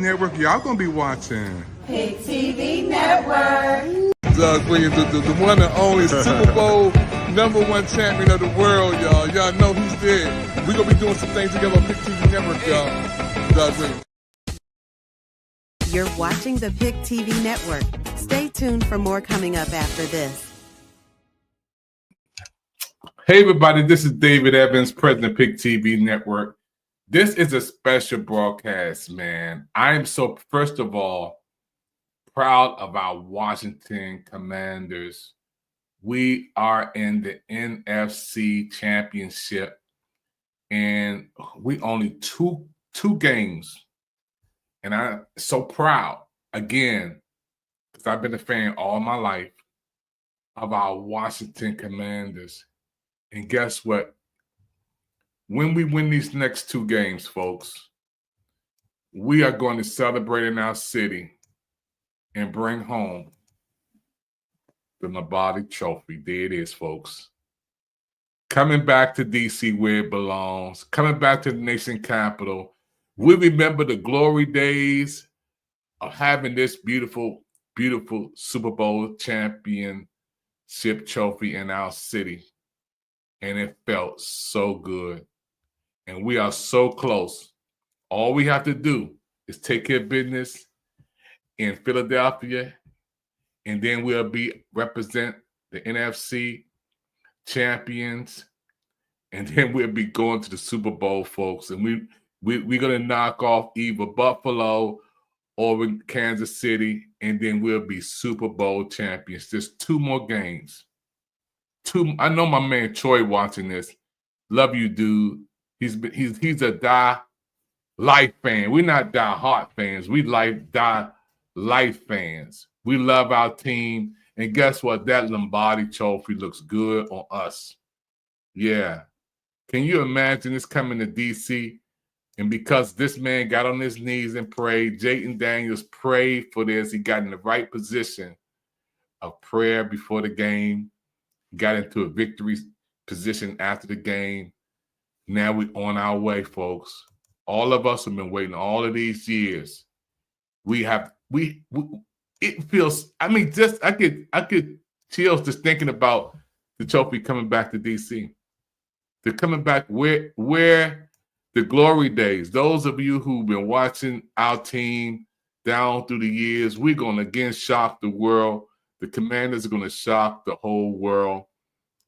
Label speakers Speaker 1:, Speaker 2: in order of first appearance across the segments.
Speaker 1: Network y'all gonna be watching?
Speaker 2: Pick TV Network.
Speaker 1: Doug Williams, the one and only Super Bowl #1 champion of the world, y'all. Y'all know he's there. We're gonna be doing some things together on Pick TV Network, y'all. Doug Williams.
Speaker 3: You're watching the Pick TV Network. Stay tuned for more coming up after this.
Speaker 1: Hey everybody, this is David Evans, President of Pick TV Network. This is a special broadcast, man. I am so, first of all, proud of our Washington Commanders. We are in the NFC Championship, and we only two games. And I'm so proud, again, because I've been a fan all my life of our Washington Commanders. And guess what? When we win these next 2 games, folks, we are going to celebrate in our city and bring home the Lombardi Trophy. There it is, folks. Coming back to D.C. where it belongs, coming back to the nation capital. We remember the glory days of having this beautiful, beautiful Super Bowl championship trophy in our city. And it felt so good. And we are so close. All we have to do is take care of business in Philadelphia, and then we'll represent the NFC champions, and then we'll be going to the Super Bowl, folks. And we're going to knock off either Buffalo or Kansas City, and then we'll be Super Bowl champions. There's 2 more games. I know my man Troy watching this. Love you, dude. He's a die life fan. We're not die heart fans. We die life fans. We love our team. And guess what? That Lombardi Trophy looks good on us. Yeah. Can you imagine this coming to D.C.? And because this man got on his knees and prayed, Jayden Daniels prayed for this. He got in the right position of prayer before the game. Got into a victory position after the game. Now we're on our way, folks. All of us have been waiting all of these years. It feels, I mean, just I could chills just thinking about the trophy coming back to DC. They're coming back where the glory days. Those of you who've been watching our team down through the years, we're gonna again shock the world. The Commanders are gonna shock the whole world.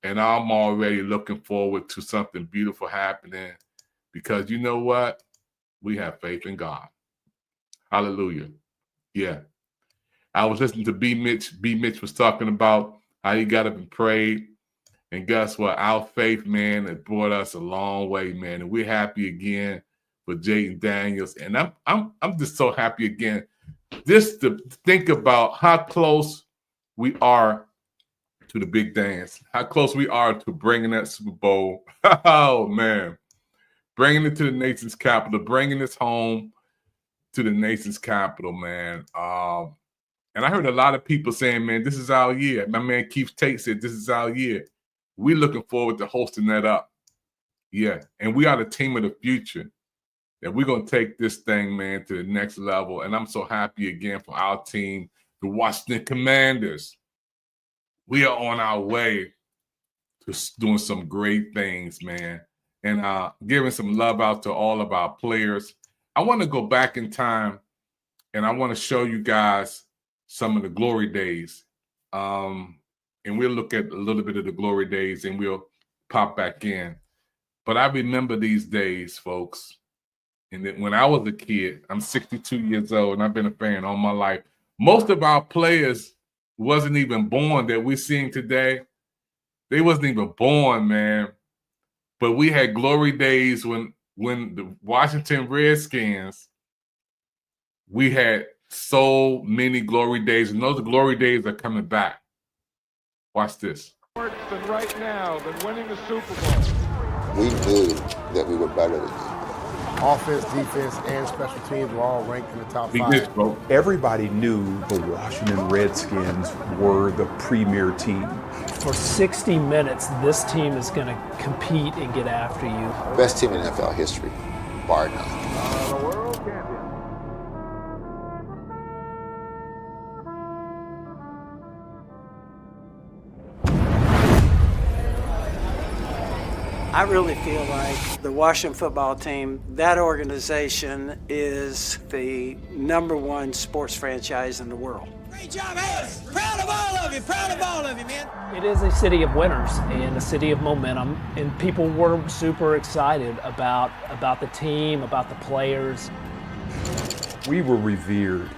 Speaker 1: And I'm already looking forward to something beautiful happening because you know what? We have faith in God. Hallelujah. Yeah. I was listening to B. Mitch. B. Mitch was talking about how he got up and prayed. And guess what? Our faith, man, has brought us a long way, man. And we're happy again for Jayden Daniels. And I'm just so happy again just to think about how close we are to the big dance, how close we are to bringing that Super Bowl. Oh, man. Bringing it to the nation's capital, bringing this home to the nation's capital, man. And I heard a lot of people saying, man, this is our year. My man Keith Tate said, this is our year. We're looking forward to hosting that up. Yeah, and we are the team of the future. And we're going to take this thing, man, to the next level. And I'm so happy again for our team, the Washington Commanders. We are on our way to doing some great things, man, and giving some love out to all of our players. I want to go back in time, and I want to show you guys some of the glory days. And we'll look at a little bit of the glory days, and we'll pop back in. But I remember these days, folks. And then when I was a kid, I'm 62 years old, and I've been a fan all my life. Most of our players wasn't even born that we're seeing today. They wasn't even born, man. But we had glory days when the Washington Redskins, we had so many glory days, and those glory days are coming back. Watch this.
Speaker 4: Than right now, than winning the Super Bowl.
Speaker 5: We knew that we were better than them.
Speaker 6: Offense, defense, and special teams were all ranked in the top 5.
Speaker 7: Everybody knew the Washington Redskins were the premier team.
Speaker 8: For 60 minutes, this team is going to compete and get after you.
Speaker 5: Best team in NFL history, bar none.
Speaker 4: The world champion.
Speaker 9: I really feel like the Washington football team, that organization is the #1 sports franchise in the world.
Speaker 2: Great job, hey! Proud of all of you, man.
Speaker 8: It is a city of winners and a city of momentum, and people were super excited about the team, about the players.
Speaker 7: We were revered.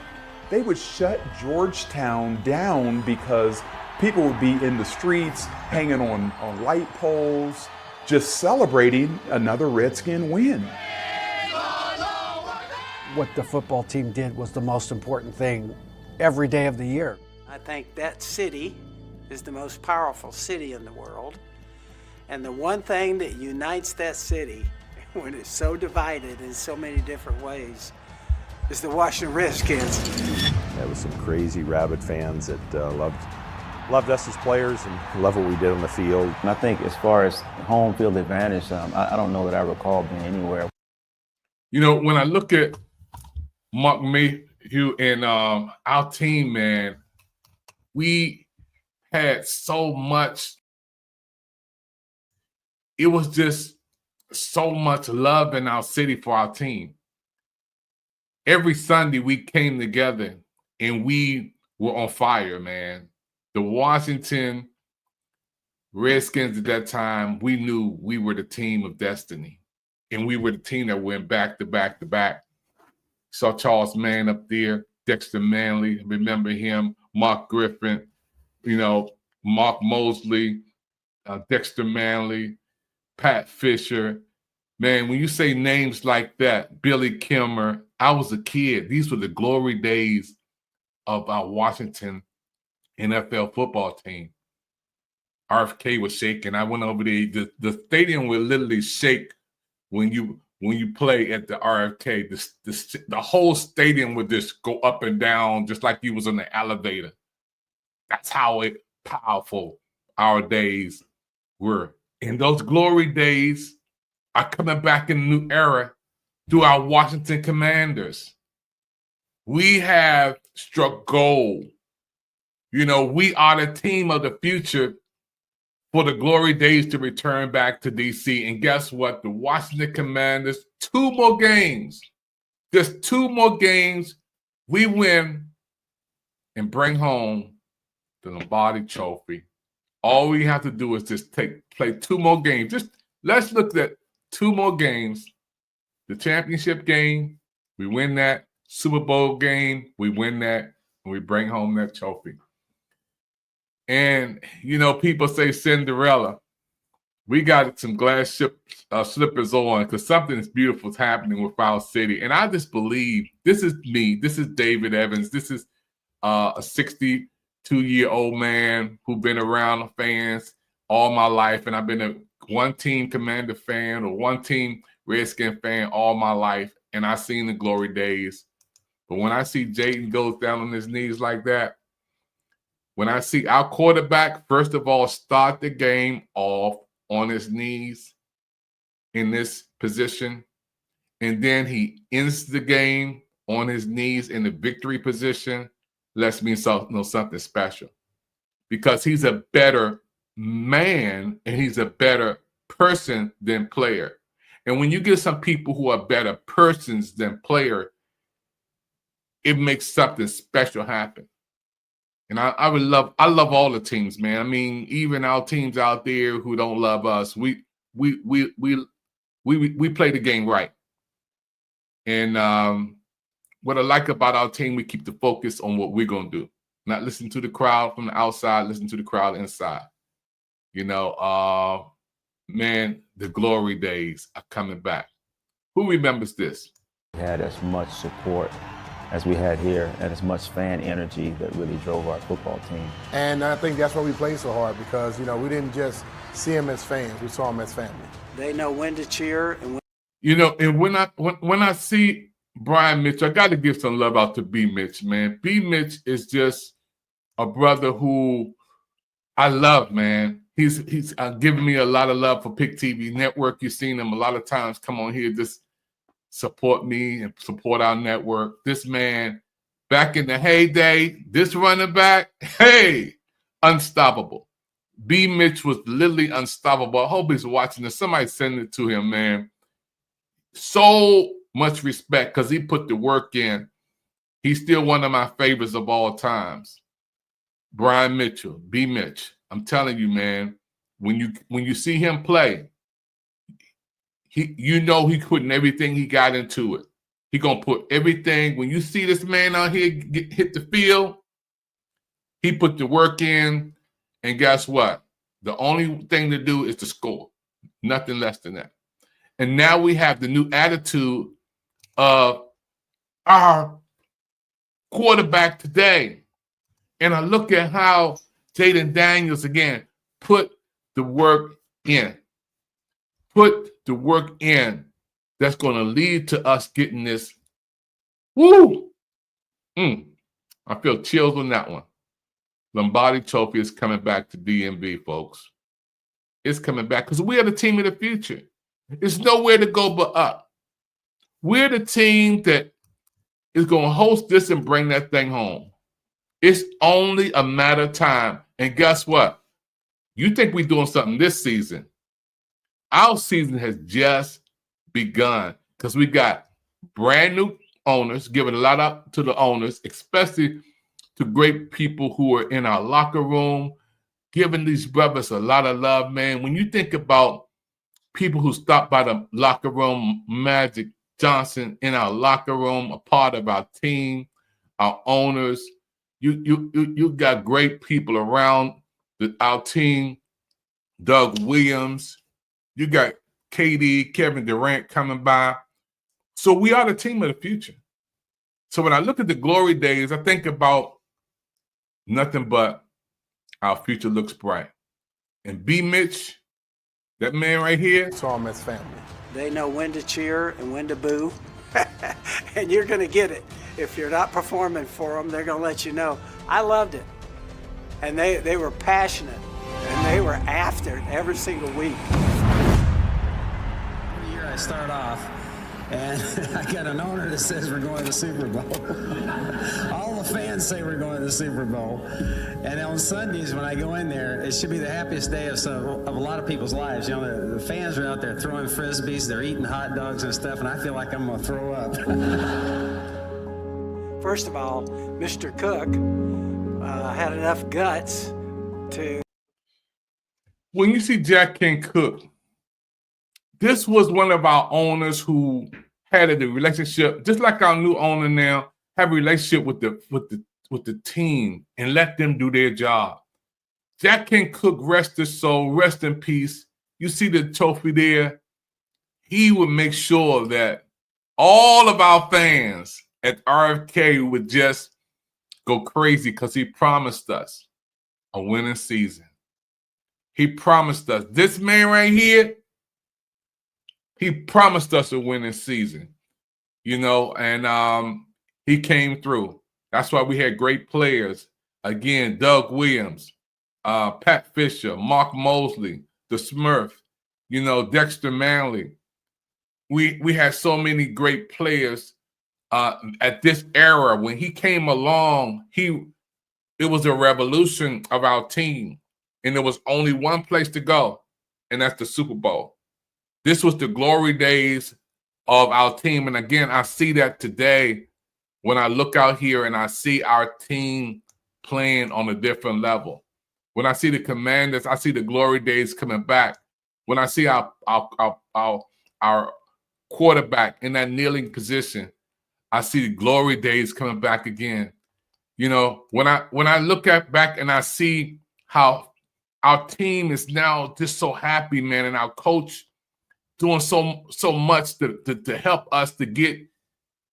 Speaker 7: They would shut Georgetown down because people would be in the streets, hanging on light poles, just celebrating another Redskin win.
Speaker 10: What the football team did was the most important thing every day of the year.
Speaker 9: I think that city is the most powerful city in the world. And the one thing that unites that city when it's so divided in so many different ways is the Washington Redskins.
Speaker 11: There was some crazy rabid fans that loved us as players and loved what we did on the field.
Speaker 12: And I think as far as home field advantage, I don't know that I recall being anywhere.
Speaker 1: You know, when I look at Mark Mayhew and our team, man, we had so much. It was just so much love in our city for our team. Every Sunday we came together and we were on fire, man. The Washington Redskins at that time, we knew we were the team of destiny. And we were the team that went back to back to back. Saw Charles Mann up there, Dexter Manley, remember him, Mark Griffin, you know, Mark Mosley, Dexter Manley, Pat Fisher. Man, when you say names like that, Billy Kimmer, I was a kid. These were the glory days of our Washington NFL football team. RFK was shaking. I went over there. The stadium would literally shake when you play at the RFK. The whole stadium would just go up and down, just like you was in the elevator. That's how powerful our days were. And those glory days are coming back in a new era through our Washington Commanders. We have struck gold. You know, we are the team of the future for the glory days to return back to D.C. And guess what? The Washington Commanders, 2 more games, just 2 more games, we win and bring home the Lombardi Trophy. All we have to do is just play 2 more games. Just let's look at 2 more games. The championship game, we win that. Super Bowl game, we win that, and we bring home that trophy. And, you know, people say Cinderella. We got some glass slippers on because something beautiful is happening with our city. And I just believe, this is me. This is David Evans. This is a 62-year-old man who's been around fans all my life. And I've been a one-team Commander fan or one-team Redskin fan all my life. And I've seen the glory days. But when I see Jayden goes down on his knees like that, when I see our quarterback, first of all, start the game off on his knees in this position, and then he ends the game on his knees in the victory position, lets me know something special. Because he's a better man and he's a better person than player. And when you get some people who are better persons than player, it makes something special happen. And I love all the teams, man. I mean, even our teams out there who don't love us, we play the game right. And what I like about our team, we keep the focus on what we're gonna do. Not listen to the crowd from the outside, listen to the crowd inside. You know, man, the glory days are coming back. Who remembers this?
Speaker 12: We had as much support as we had here and as much fan energy that really drove our football team.
Speaker 6: And I think that's why we played so hard because, you know, we didn't just see them as fans, we saw them as family.
Speaker 9: They know when to cheer and when.
Speaker 1: You know, and when I see Brian Mitch, I got to give some love out to B. Mitch, man. B. Mitch is just a brother who I love, man. He's giving me a lot of love for Pick TV Network. You've seen him a lot of times come on here, just support me and support our network. This man, back in the heyday, this running back, hey, unstoppable. B. Mitch was literally unstoppable. I hope he's watching this. Somebody send it to him, man. So much respect because he put the work in. He's still one of my favorites of all times. Brian Mitchell, B. Mitch. I'm telling you, man, when you see him play, you know he putting everything he got into it. He gonna put everything. When you see this man out here hit the field, he put the work in, and guess what? The only thing to do is to score. Nothing less than that. And now we have the new attitude of our quarterback today. And I look at how Jaden Daniels, again, put the work in. Put the work in that's going to lead to us getting this. Woo! I feel chills on that one. Lombardi Trophy is coming back to DMV, folks. It's coming back because we are the team of the future. There's nowhere to go but up. We're the team that is going to host this and bring that thing home. It's only a matter of time. And guess what? You think we're doing something this season. Our season has just begun because we got brand new owners, giving a lot up to the owners, especially to great people who are in our locker room, giving these brothers a lot of love, man. When you think about people who stopped by the locker room, Magic Johnson in our locker room, a part of our team, our owners, you got great people around our team. Doug Williams, you got KD, Kevin Durant coming by. So we are the team of the future. So when I look at the glory days, I think about nothing but our future looks bright. And B. Mitch, that man right here.
Speaker 6: It's all Mets family.
Speaker 9: They know when to cheer and when to boo. And you're going to get it. If you're not performing for them, they're going to let you know. I loved it. And they were passionate. And they were after it every single week.
Speaker 2: Every year I start off, and I got an owner that says we're going to the Super Bowl. All the fans say we're going to the Super Bowl. And on Sundays when I go in there, it should be the happiest day of a lot of people's lives. You know, the fans are out there throwing Frisbees, they're eating hot dogs and stuff, and I feel like I'm going to throw up.
Speaker 9: First of all, Mr. Cook had enough guts to...
Speaker 1: When you see Jack King Cook, this was one of our owners who had a relationship, just like our new owner now, have a relationship with the team and let them do their job. Jack King Cook, rest his soul, rest in peace. You see the trophy there. He would make sure that all of our fans at RFK would just go crazy because he promised us a winning season. He promised us. This man right here, he promised us a winning season, you know, and he came through. That's why we had great players. Again, Doug Williams, Pat Fisher, Mark Mosley, the Smurf, you know, Dexter Manley. We had so many great players at this era. When he came along, it was a revolution of our team. And there was only one place to go, and that's the Super Bowl. This was the glory days of our team. And again, I see that today when I look out here and I see our team playing on a different level. When I see the Commanders, I see the glory days coming back. When I see our quarterback in that kneeling position, I see the glory days coming back again. You know, when I look back and I see how our team is now just so happy, man, and our coach doing so much to help us to get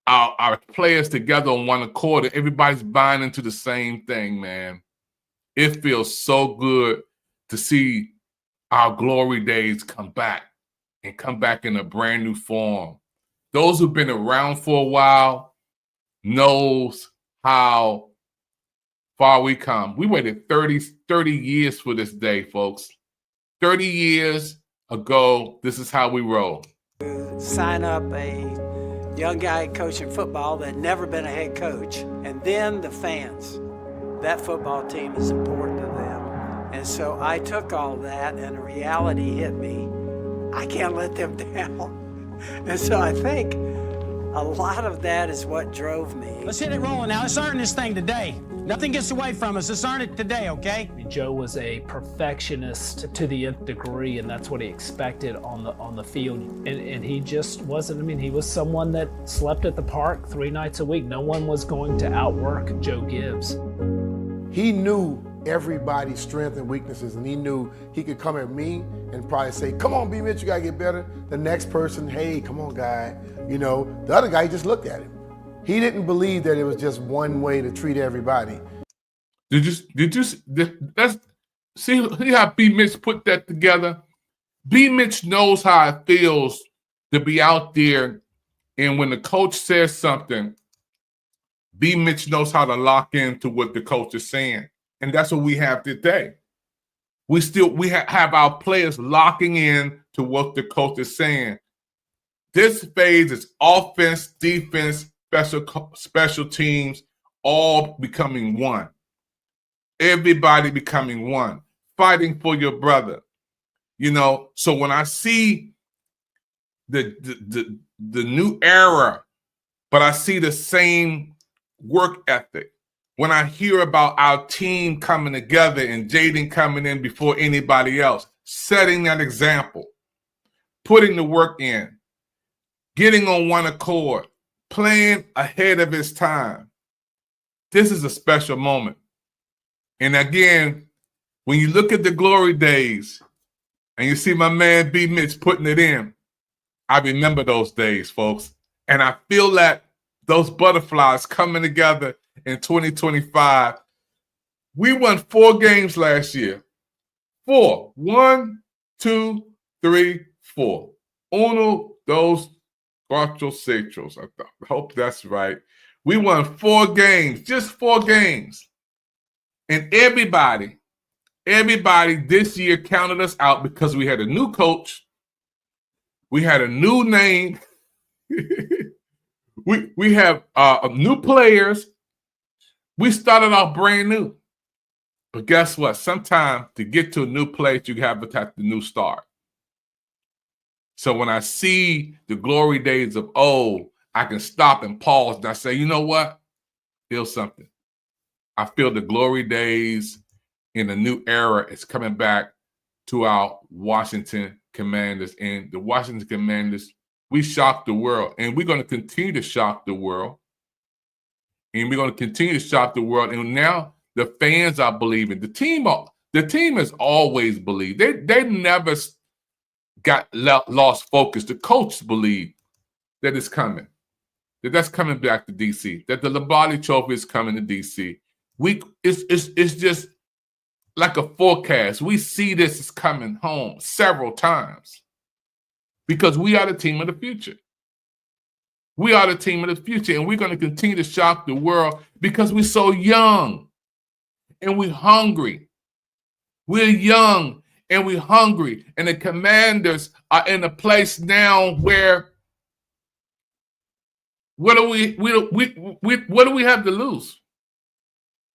Speaker 1: our players together on one accord. Everybody's buying into the same thing, man. It feels so good to see our glory days come back and come back in a brand new form. Those who've been around for a while knows how far we come. We waited 30 years for this day, folks. 30 years ago, this is how we roll.
Speaker 9: Sign up a young guy coaching football that had never been a head coach, and then the fans. That football team is important to them, And so I took all that, and reality hit me. I can't let them down. And so I think a lot of that is what drove me.
Speaker 2: Let's hit it rolling now. Let's earn this thing today. Nothing gets away from us. Let's earn it today, okay?
Speaker 8: Joe was a perfectionist to the nth degree, and that's what he expected on the field. And he just wasn't. I mean, he was someone that slept at the park 3 nights a week. No one was going to outwork Joe Gibbs.
Speaker 6: He knew everybody's strengths and weaknesses, and he knew he could come at me and probably say, "Come on, B. Mitch, you gotta get better." The next person, "Hey, come on, guy." You know, the other guy just looked at him. He didn't believe that it was just one way to treat everybody.
Speaker 1: Let's see how B. Mitch put that together. B. Mitch knows how it feels to be out there, and when the coach says something, B. Mitch knows how to lock into what the coach is saying. And that's what we have today. We have our players locking in to what the coach is saying. This phase is offense, defense, special teams, all becoming one. Everybody becoming one, fighting for your brother. You know, so when I see the new era, but I see the same work ethic. When I hear about our team coming together and Jaden coming in before anybody else, setting that example, putting the work in, getting on one accord, playing ahead of his time. This is a special moment. And again, when you look at the glory days and you see my man B. Mitch putting it in, I remember those days, folks. And I feel that those butterflies coming together in 2025. We won 4 games last year. 4. 1, 2, 3, 4. Uno, dos, cuatro, seis. I hope that's right. We won 4 games, just 4 games. And everybody this year counted us out because we had a new coach. We had a new name. we have new players. We started off brand new. But guess what? Sometimes to get to a new place, you have to have the new start. So when I see the glory days of old, I can stop and pause and I say, you know what? Feel something. I feel the glory days in a new era is coming back to our Washington Commanders. And the Washington Commanders, we shocked the world. And we're going to continue to shock the world. And we're going to continue to shock the world. And now the fans are believing. The team has always believed. They never got lost focus. The coaches believe that it's coming. That's coming back to DC. That the Lombardi Trophy is coming to DC. It's just like a forecast. We see this is coming home several times because we are the team of the future. We are the team of the future, and we're going to continue to shock the world because we're so young and we're hungry. We're young and we're hungry, and the Commanders are in a place now where what do we have to lose?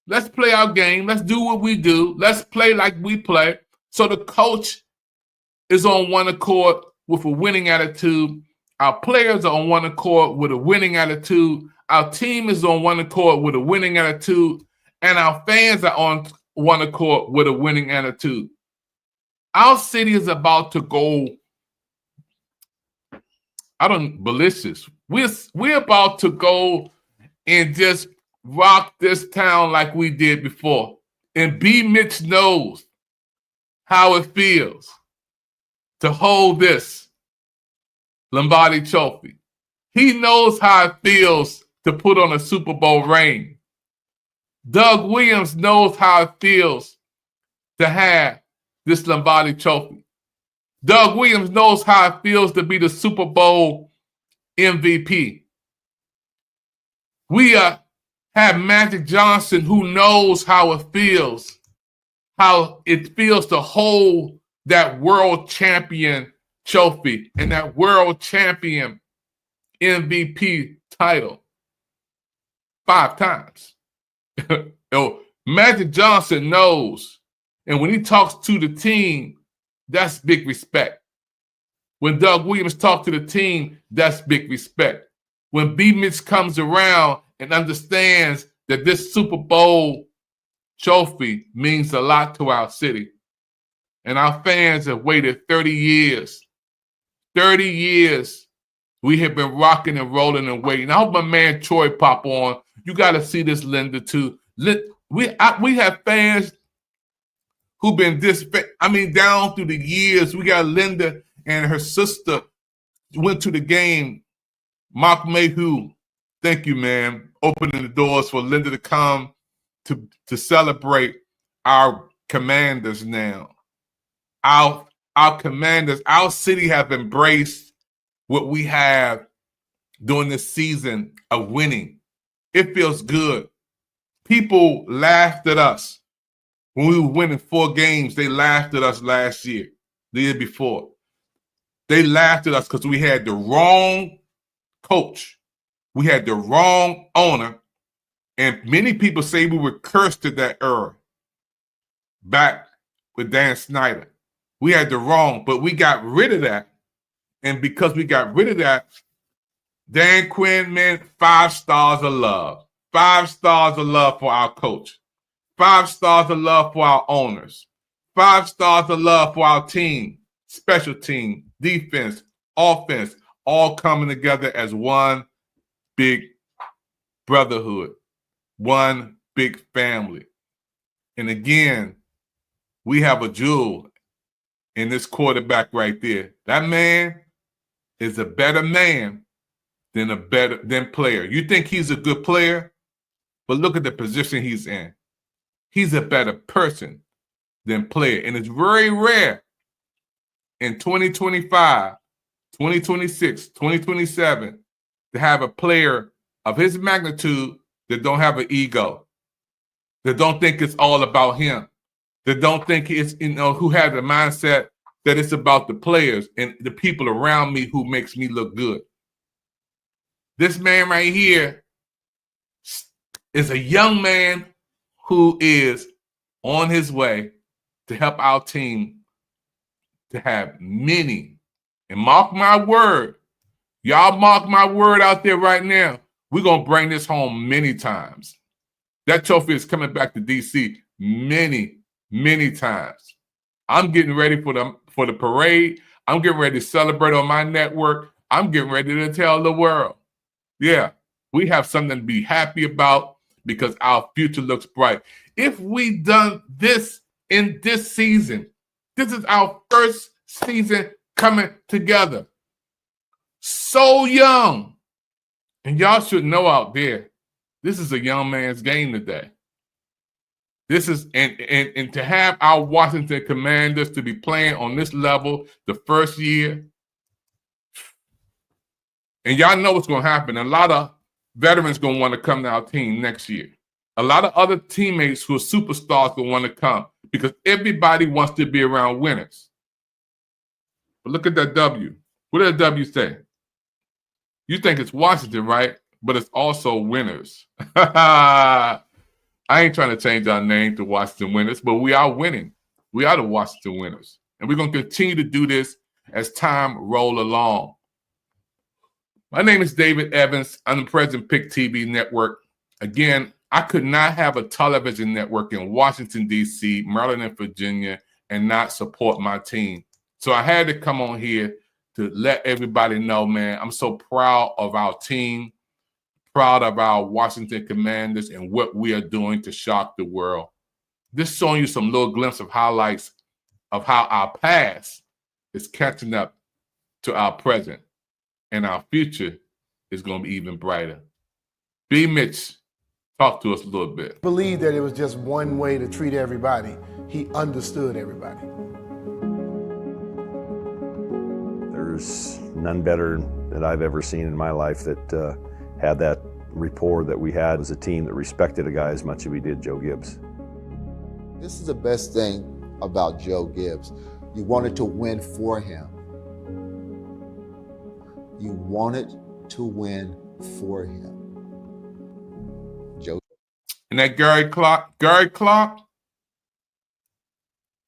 Speaker 1: Let's play our game. Let's do what we do. Let's play like we play. So the coach is on one accord with a winning attitude. Our players are on one accord with a winning attitude. Our team is on one accord with a winning attitude. And our fans are on one accord with a winning attitude. Our city is about to go, ballistic. We're about to go and just rock this town like we did before. And B. Mitch knows how it feels to hold this Lombardi Trophy. He knows how it feels to put on a Super Bowl ring. Doug Williams knows how it feels to have this Lombardi Trophy. Doug Williams knows how it feels to be the Super Bowl MVP. We have Magic Johnson, who knows how it feels to hold that world champion trophy and that world champion MVP title 5 times. Magic Johnson knows And when he talks to the team, that's big respect. When Doug Williams talks to the team, that's big respect. When B. Mitch comes around and understands that this Super Bowl trophy means a lot to our city, and our fans have waited 30 years. 30 years we have been rocking and rolling and waiting. I hope my man Troy pop on. You got to see this, Linda, too. We have fans who've been down through the years. We got Linda and her sister went to the game. Mark Mayhew, thank you, man, opening the doors for Linda to come to celebrate our Commanders now. Our Commanders, our city have embraced what we have during this season of winning. It feels good. People laughed at us when we were winning 4 games. They laughed at us last year, the year before. They laughed at us because we had the wrong coach. We had the wrong owner. And many people say we were cursed at that era back with Dan Snyder. We had the wrong, but we got rid of that. And because we got rid of that, Dan Quinn, man, 5 stars of love. 5 stars of love for our coach. 5 stars of love for our owners. 5 stars of love for our team, special team, defense, offense, all coming together as one big brotherhood, one big family. And again, we have a jewel in this quarterback right there. That man is a better man than player. You think he's a good player, but look at the position he's in. He's a better person than player. And it's very rare in 2025, 2026, 2027 to have a player of his magnitude that don't have an ego, that don't think it's all about him, that don't think it's, who has the mindset that it's about the players and the people around me who makes me look good. This man right here is a young man who is on his way to help our team to have many, and mark my word, y'all mark my word out there right now, we're going to bring this home many times. That trophy is coming back to D.C. many, many times. I'm getting ready for the parade. I'm getting ready to celebrate on my network. I'm getting ready to tell the world, yeah, we have something to be happy about because our future looks bright. If we done this in this season, this is our first season coming together. So young. And y'all should know out there, this is a young man's game today. This is, and to have our Washington Commanders to be playing on this level the first year, and y'all know what's going to happen. A lot of veterans going to want to come to our team next year. A lot of other teammates who are superstars going to want to come because everybody wants to be around winners. But look at that W. What did that W say? You think it's Washington, right? But it's also winners. I ain't trying to change our name to Washington Winners, but we are winning. We are the Washington Winners. And we're going to continue to do this as time roll along. My name is David Evans. I'm the president of Pick TV Network. Again, I could not have a television network in Washington, D.C., Maryland, and Virginia and not support my team. So I had to come on here to let everybody know, man, I'm so proud of our team, proud of our Washington Commanders and what we are doing to shock the world. This showing you some little glimpse of highlights of how our past is catching up to our present, and our future is going to be even brighter. B. Mitch, talk to us a little bit.
Speaker 6: I believe that it was just one way to treat everybody. He understood everybody.
Speaker 11: There's none better that I've ever seen in my life that had that rapport that we had as a team that respected a guy as much as we did Joe Gibbs.
Speaker 5: This is the best thing about Joe Gibbs. You wanted to win for him. You wanted to win for him. Joe.
Speaker 1: And that Gary Clark,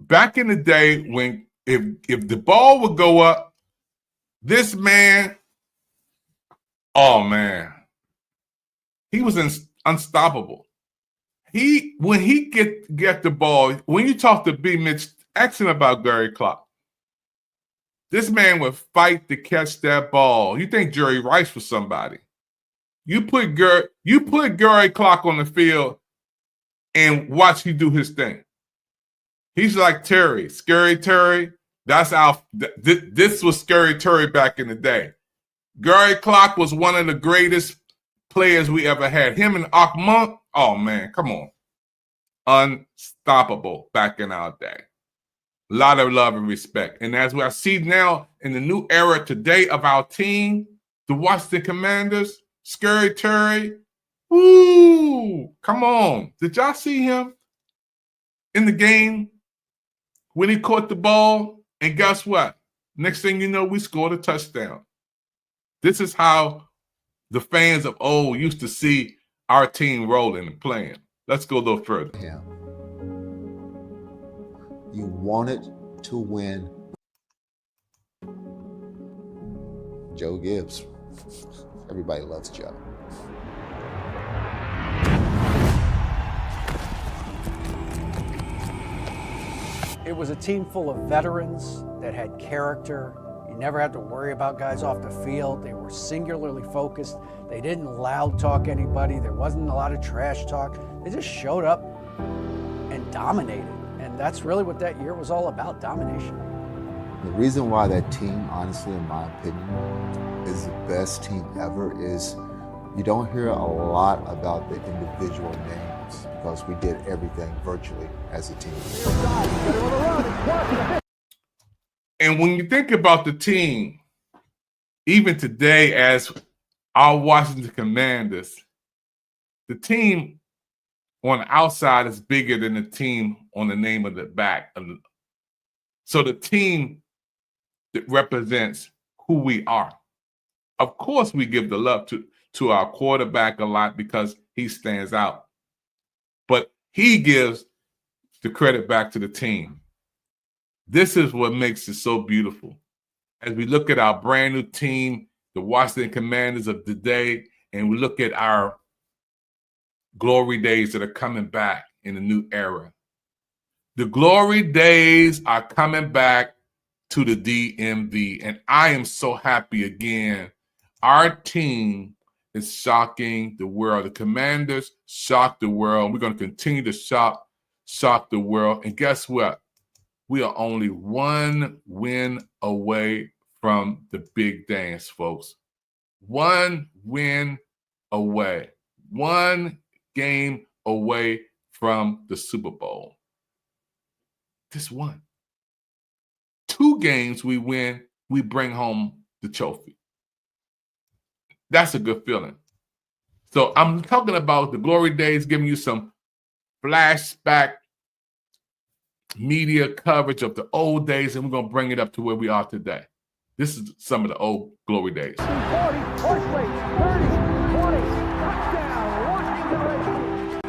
Speaker 1: back in the day when if the ball would go up, this man, oh man, he was unstoppable. When he get the ball, when you talk to B. Mitch, ask him about Gary Clark. This man would fight to catch that ball. You think Jerry Rice was somebody? You put Gary Clark on the field and watch he do his thing. He's like Terry, Scary Terry. That's this was Scary Terry back in the day. Gary Clark was one of the greatest players we ever had. Him and Ak Monk, oh man, come on. Unstoppable back in our day. A lot of love and respect. And as I see now in the new era today of our team, the Washington Commanders, Scary Terry, woo, come on. Did y'all see him in the game when he caught the ball? And guess what? Next thing you know, we scored a touchdown. This is how the fans of old used to see our team rolling and playing. Let's go a little further.
Speaker 5: Yeah. You wanted to win. Joe Gibbs. Everybody loves Joe.
Speaker 10: It was a team full of veterans that had character. You never had to worry about guys off the field. They were singularly focused. They didn't loud talk anybody. There wasn't a lot of trash talk. They just showed up and dominated. And that's really what that year was all about, domination.
Speaker 5: The reason why that team, honestly, in my opinion, is the best team ever is you don't hear a lot about the individual names because we did everything virtually as a team.
Speaker 1: And when you think about the team, even today as our Washington Commanders, the team on the outside is bigger than the team on the name of the back. So the team that represents who we are. Of course, we give the love to our quarterback a lot because he stands out. But he gives the credit back to the team. This is what makes it so beautiful. As we look at our brand new team, the Washington Commanders of today, and we look at our glory days that are coming back in the new era. The glory days are coming back to the DMV, and I am so happy again. Our team is shocking the world. The Commanders shocked the world. We're going to continue to shock the world. And guess what? We are only one win away from the big dance, folks. One win away. One game away from the Super Bowl. Just one. 2 games we win, we bring home the trophy. That's a good feeling. So I'm talking about the glory days, giving you some flashback media coverage of the old days, and we're going to bring it up to where we are today. This is some of the old glory days.
Speaker 4: 40, horse race, 30, 20, touchdown, Washington.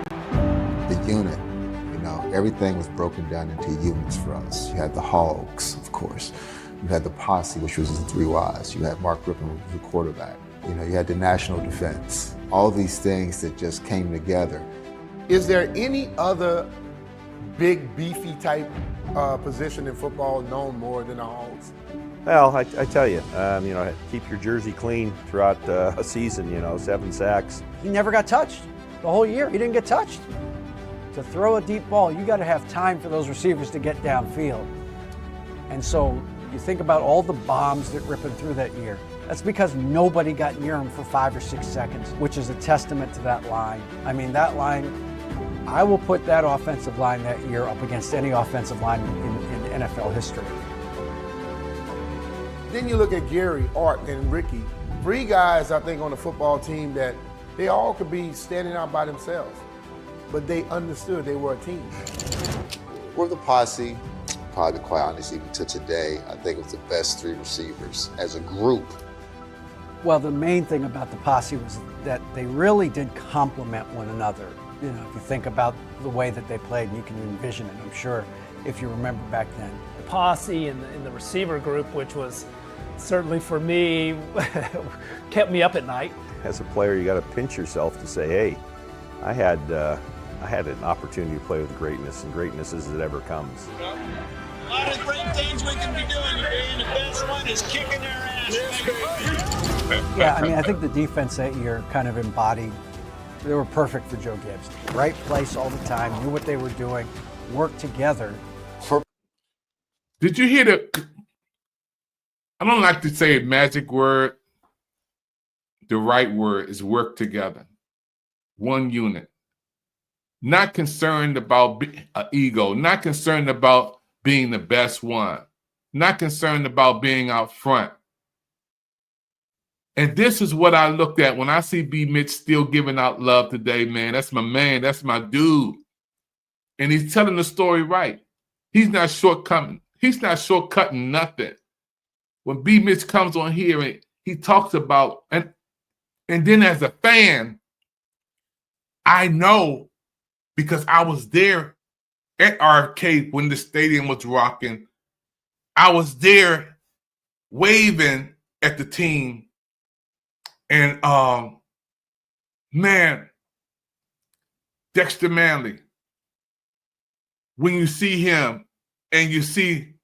Speaker 5: The unit, everything was broken down into units for us. You had the Hogs, of course. You had the posse, which was the 3 Ys. You had Mark Rippon, who was the quarterback. You had the national defense. All these things that just came together.
Speaker 6: Is there any other big, beefy type position in football known more than the Hogs?
Speaker 11: Well, I tell you, keep your jersey clean throughout a season, 7 sacks.
Speaker 10: He never got touched the whole year. He didn't get touched. To throw a deep ball, you got to have time for those receivers to get downfield. And so you think about all the bombs that Rippon threw that year. That's because nobody got near him for 5 or 6 seconds, which is a testament to that line. I mean, that line, I will put that offensive line that year up against any offensive line in NFL history.
Speaker 6: Then you look at Gary, Art, and Ricky. 3 guys, I think, on the football team that they all could be standing out by themselves, but they understood they were a team.
Speaker 5: We're the posse, probably quite honestly, even to today, I think it was the best 3 receivers as a group.
Speaker 10: Well, the main thing about the posse was that they really did complement one another. If you think about the way that they played, and you can envision it, I'm sure. if you remember back then.
Speaker 8: The posse and the receiver group, which was certainly for me, kept me up at night.
Speaker 11: As a player, you got to pinch yourself to say, hey, I had an opportunity to play with greatness, and greatness as it ever comes.
Speaker 13: A lot of great things we can be doing, and the best one is kicking their ass.
Speaker 10: Yeah, I mean, I think the defense that year kind of embodied, they were perfect for Joe Gibbs. Right place all the time, knew what they were doing, worked together.
Speaker 1: Did you hear I don't like to say a magic word. The right word is work together. One unit. Not concerned about ego, not concerned about being the best one, not concerned about being out front. And this is what I looked at when I see B. Mitch still giving out love today, man. That's my man. That's my dude. And he's telling the story right. He's not shortcutting. He's not shortcutting nothing. When B. Mitch comes on here and he talks about, and then as a fan, I know because I was there at RFK when the stadium was rocking. I was there waving at the team. And man, Dexter Manley, when you see him and you see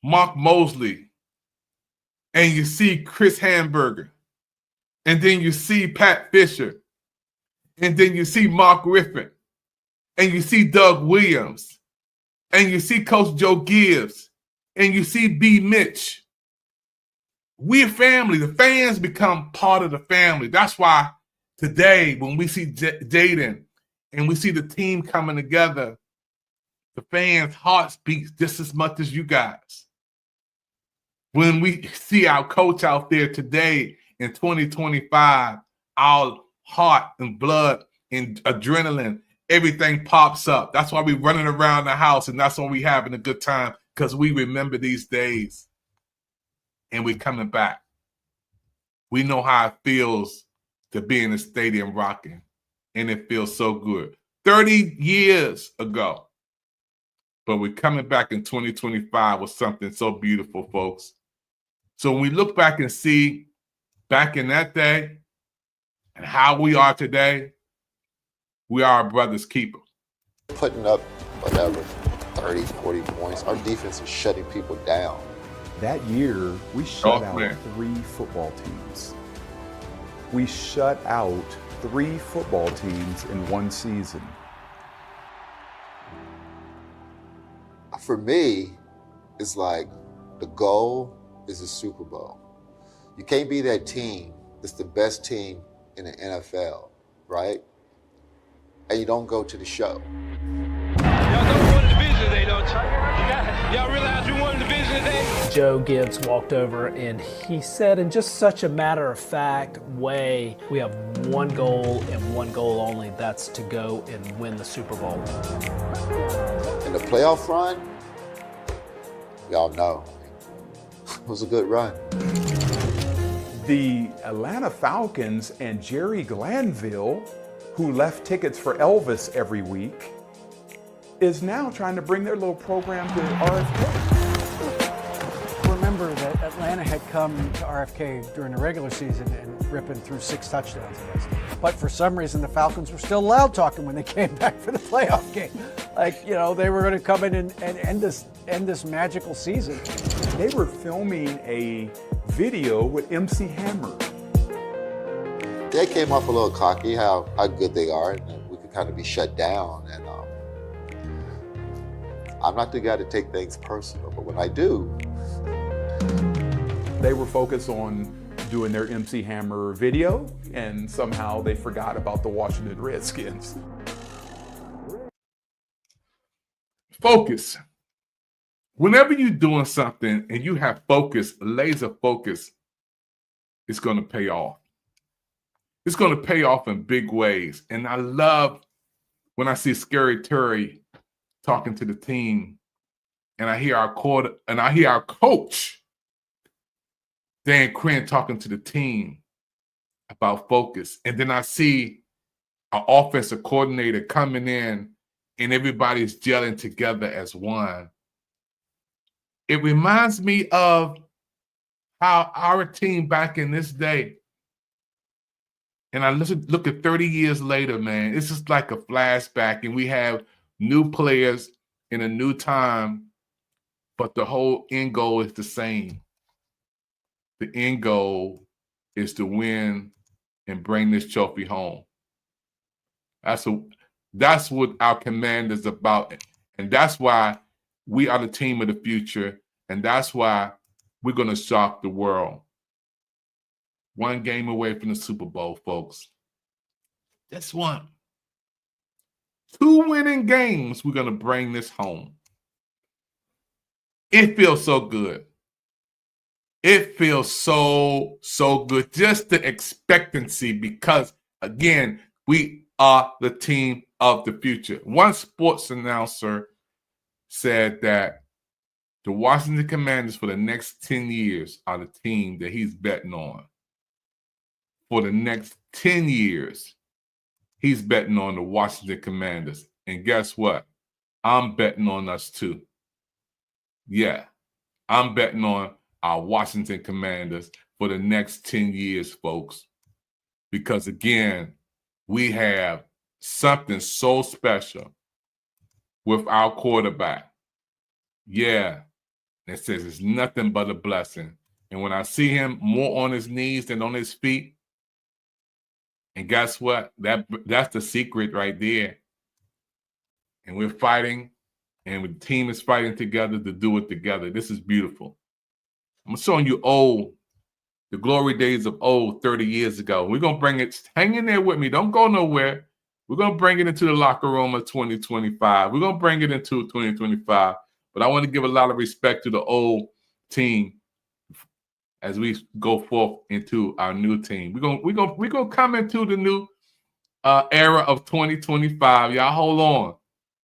Speaker 1: Mark Mosley and you see Chris Hamburger and then you see Pat Fisher and then you see Mark Griffin and you see Doug Williams and you see Coach Joe Gibbs and you see B. Mitch. We're family. The fans become part of the family. That's why today, when we see Jaden and we see the team coming together, the fans' hearts beat just as much as you guys. When we see our coach out there today in 2025, our heart and blood and adrenaline, everything pops up. That's why we're running around the house, and that's why we're having a good time, because we remember these days. And we're coming back. We know how it feels to be in the stadium rocking, and it feels so good. 30 years ago, but we're coming back in 2025 with something so beautiful, folks. So when we look back and see back in that day and how we are today, we are our brother's keeper.
Speaker 5: Putting up, whatever, 30, 40 points, our defense is shutting people down.
Speaker 7: That year, we shut out 3 football teams. We shut out 3 football teams in one season.
Speaker 5: For me, it's like the goal is a Super Bowl. You can't be that team that's the best team in the NFL, right? And you don't go to the show.
Speaker 13: Y'all know we won the division today, don't y'all realize we won the division today?
Speaker 8: Joe Gibbs walked over and he said in just such a matter-of-fact way, we have one goal and one goal only. That's to go and win the Super Bowl.
Speaker 5: In the playoff run, y'all know, it was a good run.
Speaker 7: The Atlanta Falcons and Jerry Glanville, who left tickets for Elvis every week, is now trying to bring their little program to RFK.
Speaker 10: Remember that Atlanta had come to RFK during the regular season and ripping through 6 touchdowns against them. But for some reason, the Falcons were still loud talking when they came back for the playoff game. Like, you know, they were going to come in and end this magical season.
Speaker 7: They were filming a video with MC Hammer.
Speaker 5: They came off a little cocky, how good they are, and we could kind of be shut down. And I'm not the guy to take things personal, but when I do.
Speaker 7: They were focused on doing their MC Hammer video, and somehow they forgot about the Washington Redskins.
Speaker 1: Focus. Whenever you're doing something and you have focus, laser focus, it's going to pay off. It's going to pay off in big ways. And I love when I see Scary Terry talking to the team, and I hear our coach, Dan Quinn, talking to the team about focus. And then I see our offensive coordinator coming in and everybody's gelling together as one. It reminds me of how our team back in this day, and I look at 30 years later, man, it's just like a flashback, and we have new players in a new time, but the whole end goal is the same. The end goal is to win and bring this trophy home. That's what our Commanders is about, and that's why we are the team of the future, and that's why we're going to shock the world. One game away from the Super Bowl, folks. That's one. 2 winning games, we're going to bring this home. It feels so good. It feels so good. Just the expectancy, because, again, we are the team of the future. One sports announcer said that the Washington Commanders for the next 10 years are the team that he's betting on. For the next 10 years, he's betting on the Washington Commanders. And guess what? I'm betting on us too. Yeah, I'm betting on our Washington Commanders for the next 10 years, folks. Because again, we have something so special with our quarterback. Yeah, it says it's nothing but a blessing. And when I see him more on his knees than on his feet, and guess what? That's the secret right there. And we're fighting, and the team is fighting together to do it together. This is beautiful. I'm showing you the glory days of old 30 years ago. We're going to bring it. Hang in there with me. Don't go nowhere. We're going to bring it into the locker room of 2025. We're going to bring it into 2025. But I want to give a lot of respect to the old team as we go forth into our new team. We're gonna come into the new era of 2025. Y'all hold on.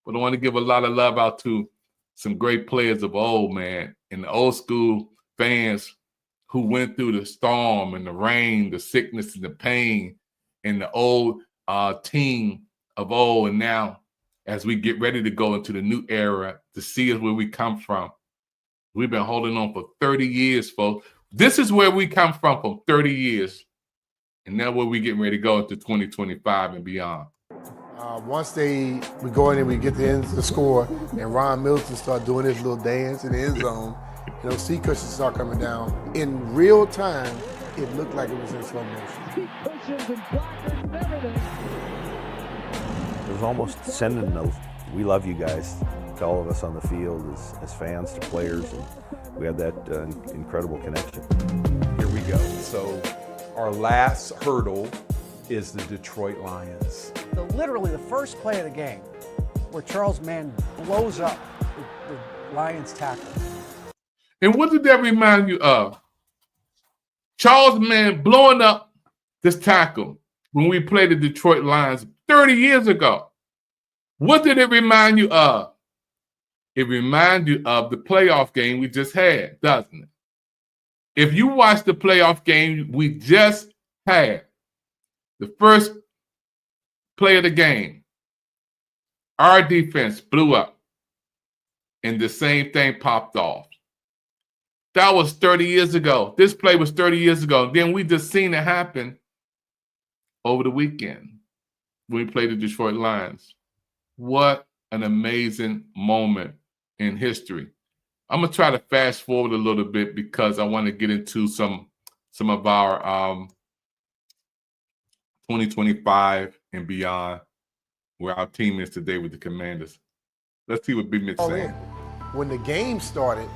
Speaker 1: But I want to give a lot of love out to some great players of old, man, and the old school fans who went through the storm and the rain, the sickness and the pain, and the old team of old. And now, as we get ready to go into the new era, to see us where we come from. We've been holding on for 30 years, folks. This is where we come from 30 years. And now where we getting ready to go into 2025 and beyond.
Speaker 6: Once we go in and we get the score, and Ron Middleton start doing his little dance in the end zone, sea cushions start coming down. In real time, it looked like it was in slow motion.
Speaker 11: It was almost sending those, we love you guys, to all of us on the field as fans, to players, and we had that incredible connection.
Speaker 7: Here we go. So our last hurdle is the Detroit Lions.
Speaker 10: Literally the first play of the game where Charles Mann blows up the Lions tackle.
Speaker 1: And what did that remind you of? Charles Mann blowing up this tackle when we played the Detroit Lions 30 years ago. What did it remind you of? It reminds you of the playoff game we just had, doesn't it? If you watch the playoff game we just had, the first play of the game, our defense blew up, and the same thing popped off. That was 30 years ago. This play was 30 years ago. Then we just seen it happen over the weekend when we played the Detroit Lions. What an amazing moment in history. I'm going to try to fast forward a little bit because I want to get into some of our 2025 and beyond, where our team is today with the Commanders. Let's see what Big Mitch saying.
Speaker 6: When the game started,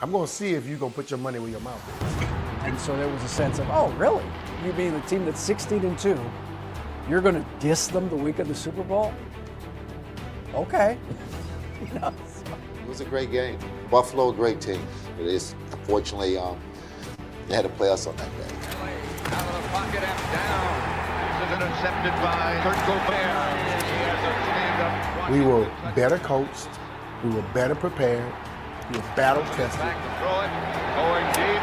Speaker 6: I'm going to see if you're going to put your money where your mouth is.
Speaker 10: And so there was a sense of, oh, really? You mean the team that's 16-2, you're going to diss them the week of the Super Bowl? Okay.
Speaker 5: It was a great game. Buffalo, a great team. It is, unfortunately, they had to play us on that day.
Speaker 13: Out of the pocket and down. This is intercepted by Kurt Gobert. He has a stand-up.
Speaker 6: We were better coached. We were better prepared. We were battle tested.
Speaker 13: Back to throw it. Going deep.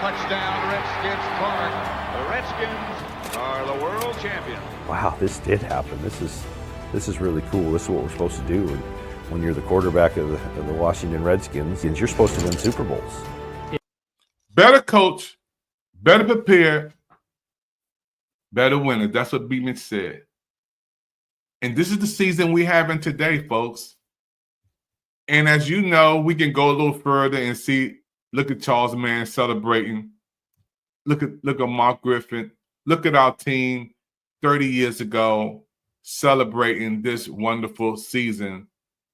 Speaker 13: Touchdown, Redskins, Clark. The Redskins are the world champions.
Speaker 11: Wow, this did happen. This is this is really cool. This is what we're supposed to do. And when you're the quarterback of the Washington Redskins, you're supposed to win Super Bowls.
Speaker 1: Better coach, better prepared, better winner. That's what B. Mitch said. And this is the season we having today, folks. And as you know, we can go a little further and see, look at Charles Mann celebrating. Look at Mark Griffin. Look at our team 30 years ago celebrating this wonderful season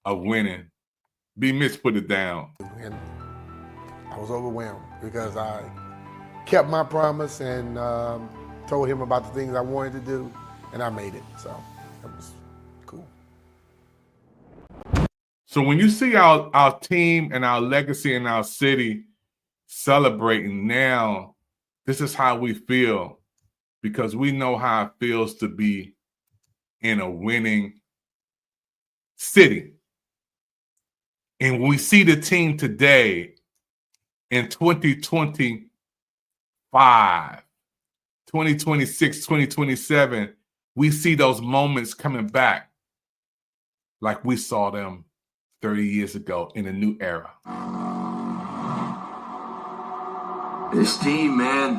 Speaker 1: of winning. B. Mitch put it down.
Speaker 6: And I was overwhelmed because I kept my promise and told him about the things I wanted to do, and I made it. So it was cool.
Speaker 1: So when you see our team and our legacy and our city celebrating now, this is how we feel, because we know how it feels to be in a winning city. And when we see the team today in 2025, 2026, 2027, we see those moments coming back like we saw them 30 years ago in a new era.
Speaker 14: This team, man,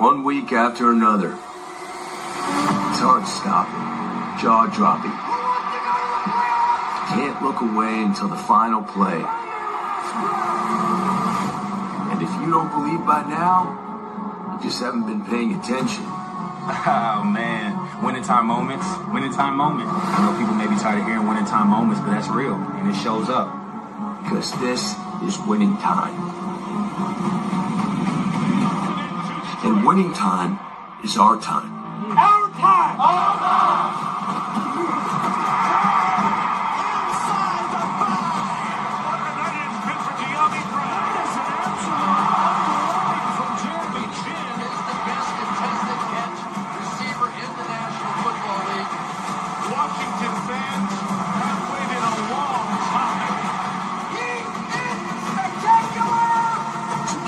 Speaker 14: one week after another. It's hard to stop it, jaw-dropping. Can't look away until the final play. And if you don't believe by now, you just haven't been paying attention.
Speaker 15: Oh, man. Winning time moments. Winning time moment. I know people may be tired of hearing winning time moments, but that's real, and it shows up.
Speaker 14: Because this is winning time. And winning time is our time.
Speaker 13: Our time! Our time!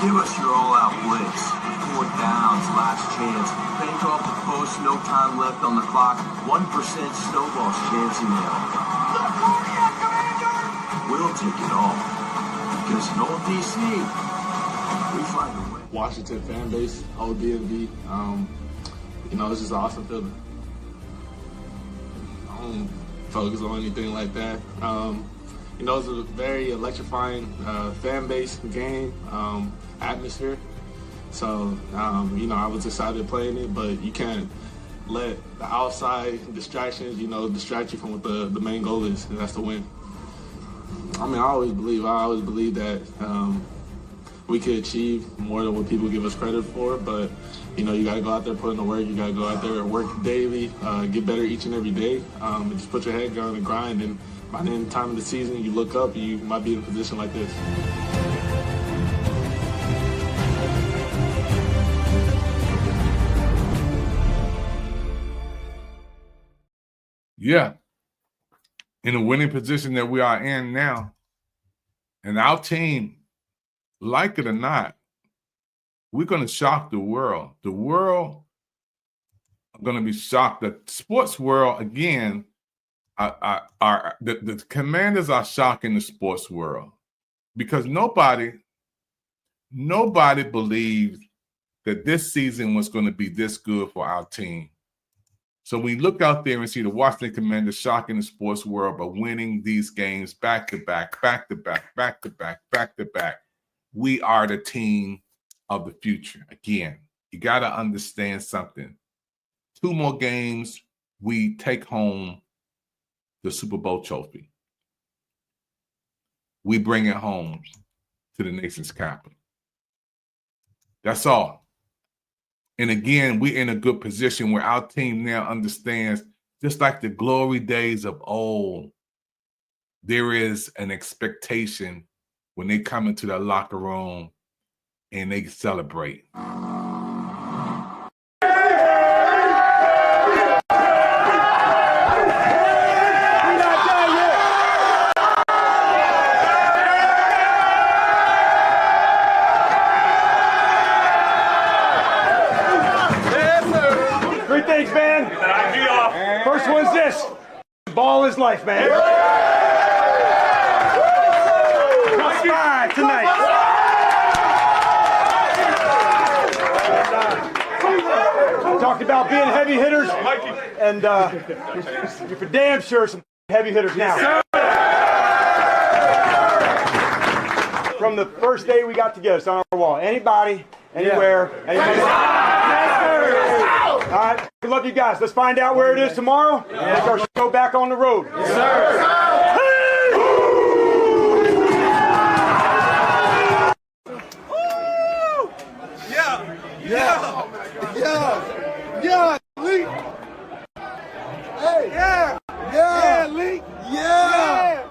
Speaker 14: Give us your all-out blitz. 4 downs, last chance. Bank off the post, no time left on the clock. 1% snowball's chance in hell. We'll take it all. Because in old DC, we find a way.
Speaker 16: Washington fan base, old DMV. It's just an awesome feeling. I don't focus on anything like that. It's a very electrifying fan base, game, atmosphere. So, I was excited to play in it, but you can't let the outside distractions, distract you from what the main goal is, and that's to win. I always believe that we could achieve more than what people give us credit for, but, you got to go out there, put in the work. You got to go out there and work daily, get better each and every day, and just put your head down and grind. And by the end of the time of the season, you look up, you might be in a position like this.
Speaker 1: Yeah. In the winning position that we are in now. And our team, like it or not, we're going to shock the world. The world are going to be shocked. The sports world, again, the Commanders are shocking the sports world because nobody believed that this season was going to be this good for our team. So we look out there and see the Washington Commanders shocking the sports world by winning these games back to back, back to back, back to back, back to back. We are the team of the future. Again, you got to understand something. 2 more games, we take home the Super Bowl trophy. We bring it home to the nation's capital. That's all. And again, we're in a good position where our team now understands, just like the glory days of old, there is an expectation when they come into the locker room and they celebrate.
Speaker 13: Three things, man. First one's this.
Speaker 17: Ball is life, man. Plus 5 tonight. Talked about being heavy hitters, and you're for damn sure some heavy hitters now. From the first day we got together, it's on our wall. Anybody, anywhere, anybody. All right, good luck, you guys. Let's find out where it is tomorrow. Take our show back on the road. Yes, sir.
Speaker 6: Yeah, Lee. Hey, yeah, Lee. Yeah.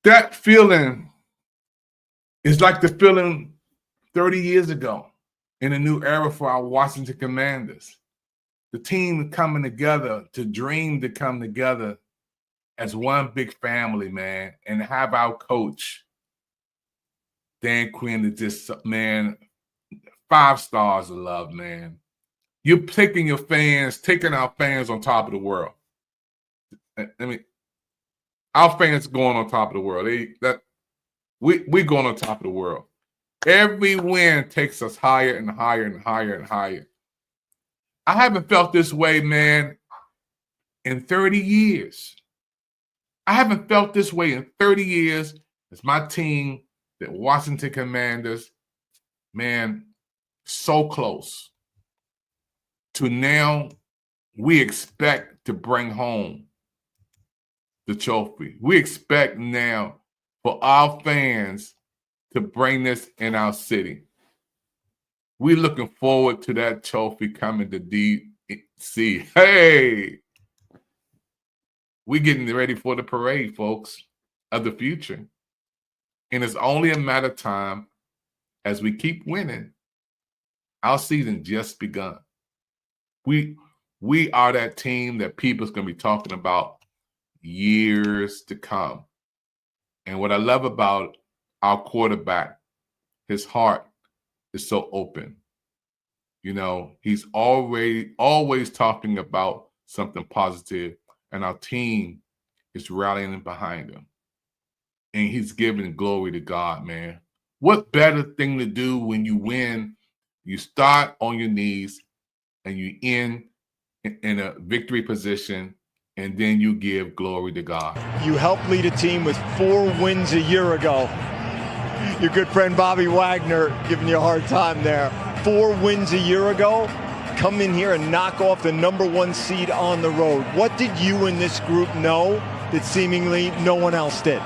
Speaker 1: That feeling is like the feeling 30 years ago in a new era for our Washington Commanders. The team coming together to dream to come together as one big family, man, and have our coach, Dan Quinn, is just, man, 5 stars of love, man. You're taking our fans on top of the world. I mean, our fans going on top of the world. We're going on top of the world. Every win takes us higher and higher and higher and higher. I haven't felt this way, man, in 30 years. I haven't felt this way in 30 years as my team, the Washington Commanders, man, so close to now we expect to bring home the trophy. We expect now for our fans to bring this in our city. We're looking forward to that trophy coming to DC. Hey, we're getting ready for the parade, folks, of the future. And it's only a matter of time as we keep winning. Our season just begun. We are that team that people's going to be talking about years to come. And what I love about our quarterback, his heart is so open. You know, he's always talking about something positive, and our team is rallying behind him. And he's giving glory to God, man. What better thing to do when you win? You start on your knees and you end in a victory position, and then you give glory to God.
Speaker 17: You helped lead a team with 4 wins a year ago. Your good friend Bobby Wagner giving you a hard time there. 4 wins a year ago. Come in here and knock off the #1 seed on the road. What did you and this group know that seemingly no one else did?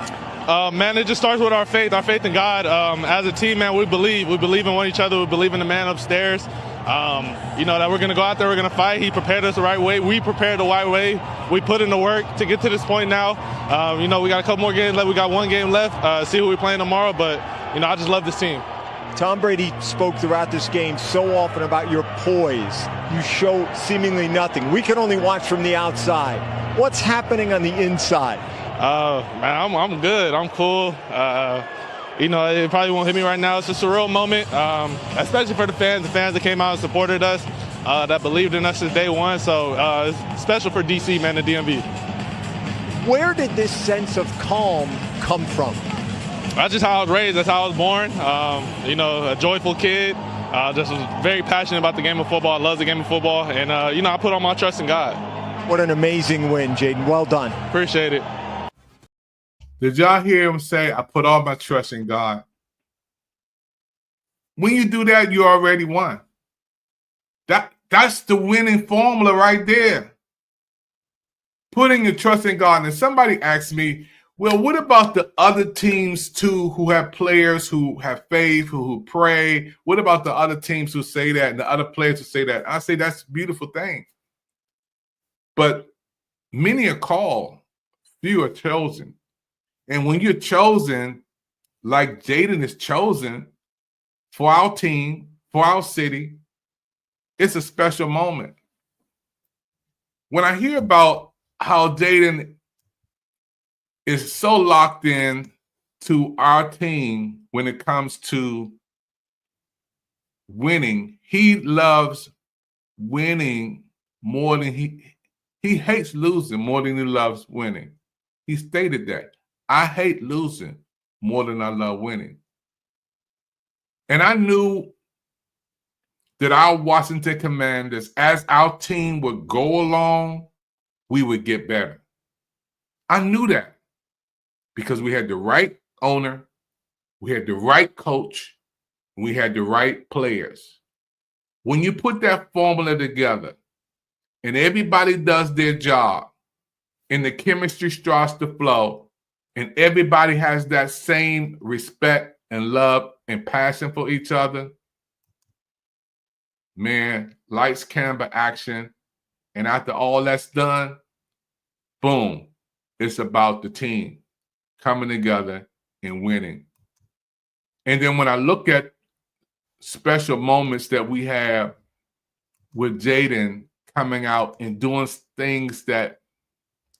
Speaker 16: Man, it just starts with our faith in God. As a team, man, we believe in one each other. We believe in the man upstairs. You know, that we're going to go out there, we're going to fight. He prepared us the right way. We prepared the right way. We put in the work to get to this point now. You know, we got a couple more games left. We got 1 game left. See who we're playing tomorrow. But, you know, I just love this team.
Speaker 17: Tom Brady spoke throughout this game so often about your poise. You show seemingly nothing. We can only watch from the outside. What's happening on the inside?
Speaker 16: Man, I'm good. I'm cool. You know, it probably won't hit me right now. It's just a real moment, especially for the fans that came out and supported us, that believed in us since day one. So it's special for DC, man, the DMV.
Speaker 17: Where did this sense of calm come from?
Speaker 16: That's just how I was raised. That's how I was born. You know, a joyful kid. Just was very passionate about the game of football. I love the game of football. And, you know, I put all my trust in God.
Speaker 17: What an amazing win, Jaden. Well done.
Speaker 16: Appreciate it.
Speaker 1: Did y'all hear him say, I put all my trust in God? When you do that, you already won. That's the winning formula right there. Putting your trust in God. And somebody asked me, well, what about the other teams too who have players who have faith, who pray? What about the other teams who say that and the other players who say that? I say that's a beautiful thing. But many are called, few are chosen. And when you're chosen, like Jaden is chosen for our team, for our city, it's a special moment. When I hear about how Jaden is so locked in to our team when it comes to winning, he loves winning more than He hates losing more than he loves winning. He stated that. I hate losing more than I love winning. And I knew that our Washington Commanders, as our team would go along, we would get better. I knew that because we had the right owner, we had the right coach, we had the right players. When you put that formula together and everybody does their job and the chemistry starts to flow and everybody has that same respect and love and passion for each other, man, lights, camera, action. And after all that's done, boom, it's about the team coming together and winning. And then when I look at special moments that we have with Jaden coming out and doing things that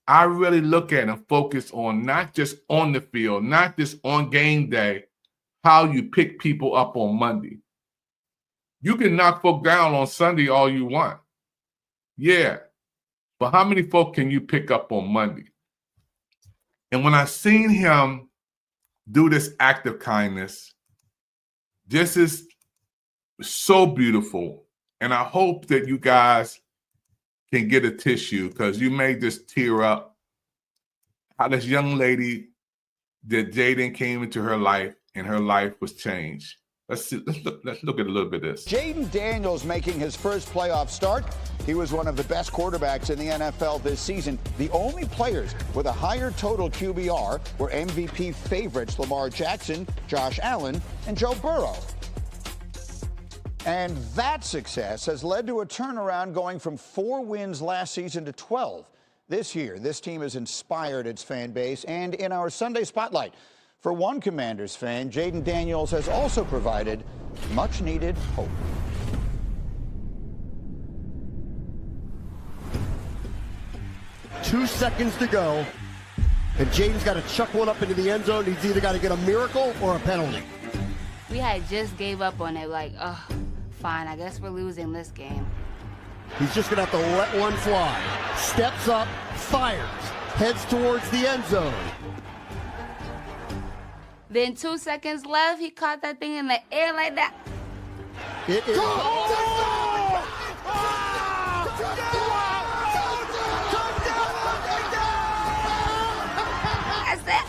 Speaker 1: I really look at and focus on, not just on the field, not just on game day, how you pick people up on Monday. You can knock folk down on Sunday all you want. Yeah. But how many folk can you pick up on Monday? And when I seen him do this act of kindness, this is so beautiful. And I hope that you guys can get a tissue because you may just tear up how this young lady that Jaden came into her life and her life was changed. Let's look at a little bit of this.
Speaker 18: Jaden Daniels making his first playoff start. He was one of the best quarterbacks in the NFL this season. The only players with a higher total QBR were MVP favorites Lamar Jackson, Josh Allen, and Joe Burrow. And that success has led to a turnaround going from 4 wins last season to 12 this year. This team has inspired its fan base. And in our Sunday Spotlight, for one Commanders fan, Jaden Daniels has also provided much-needed hope.
Speaker 19: Two seconds to go, and Jaden's got to chuck one up into the end zone. He's either got to get a miracle or a penalty.
Speaker 20: We had just gave up on it, like, oh, fine, I guess we're losing this game.
Speaker 19: He's just going to have to let one fly. Steps up, fires, heads towards the end zone.
Speaker 20: Then 2 seconds left, he caught that thing in the air like that.
Speaker 19: It is.
Speaker 20: I said,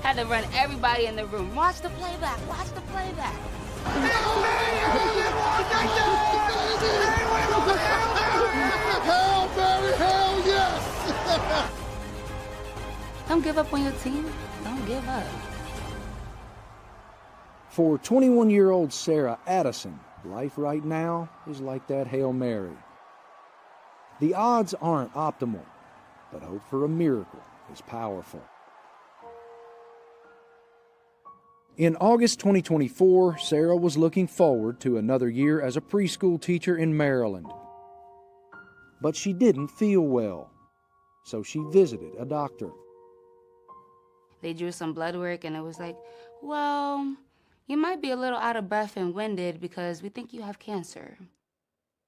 Speaker 20: had to run everybody in the room. Watch the playback, watch the playback.
Speaker 19: Hell, Mary, hell yes!
Speaker 20: Don't give up on your team. Don't give up.
Speaker 21: For 21-year-old Sarah Addison, life right now is like that Hail Mary. The odds aren't optimal, but hope for a miracle is powerful. In August 2024, Sarah was looking forward to another year as a preschool teacher in Maryland. But she didn't feel well, so she visited a doctor.
Speaker 20: They drew some blood work and it was like, well, you might be a little out of breath and winded because we think you have cancer.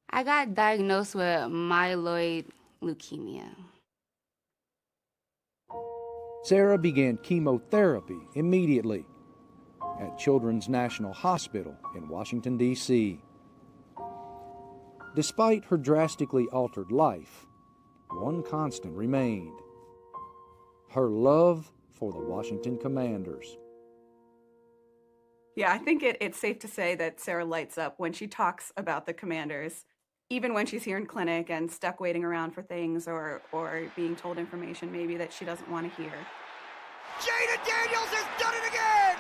Speaker 20: I got diagnosed with myeloid leukemia.
Speaker 21: Sarah began chemotherapy immediately at Children's National Hospital in Washington, D.C. Despite her drastically altered life, one constant remained: her love for the Washington Commanders.
Speaker 22: Yeah, I think it's safe to say that Sarah lights up when she talks about the Commanders, even when she's here in clinic and stuck waiting around for things or being told information maybe that she doesn't want to hear.
Speaker 19: Jaden Daniels has done it again!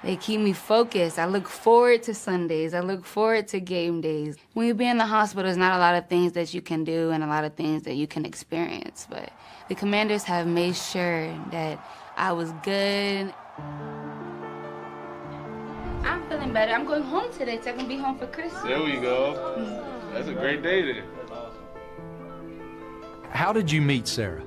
Speaker 20: They keep me focused. I look forward to Sundays. I look forward to game days. When you be in the hospital, there's not a lot of things that you can do and a lot of things that you can experience. But the Commanders have made sure that I was good. I'm feeling better. I'm going home today, so I can be home for Christmas.
Speaker 23: There we go. That's a great day then.
Speaker 21: How did you meet Sarah?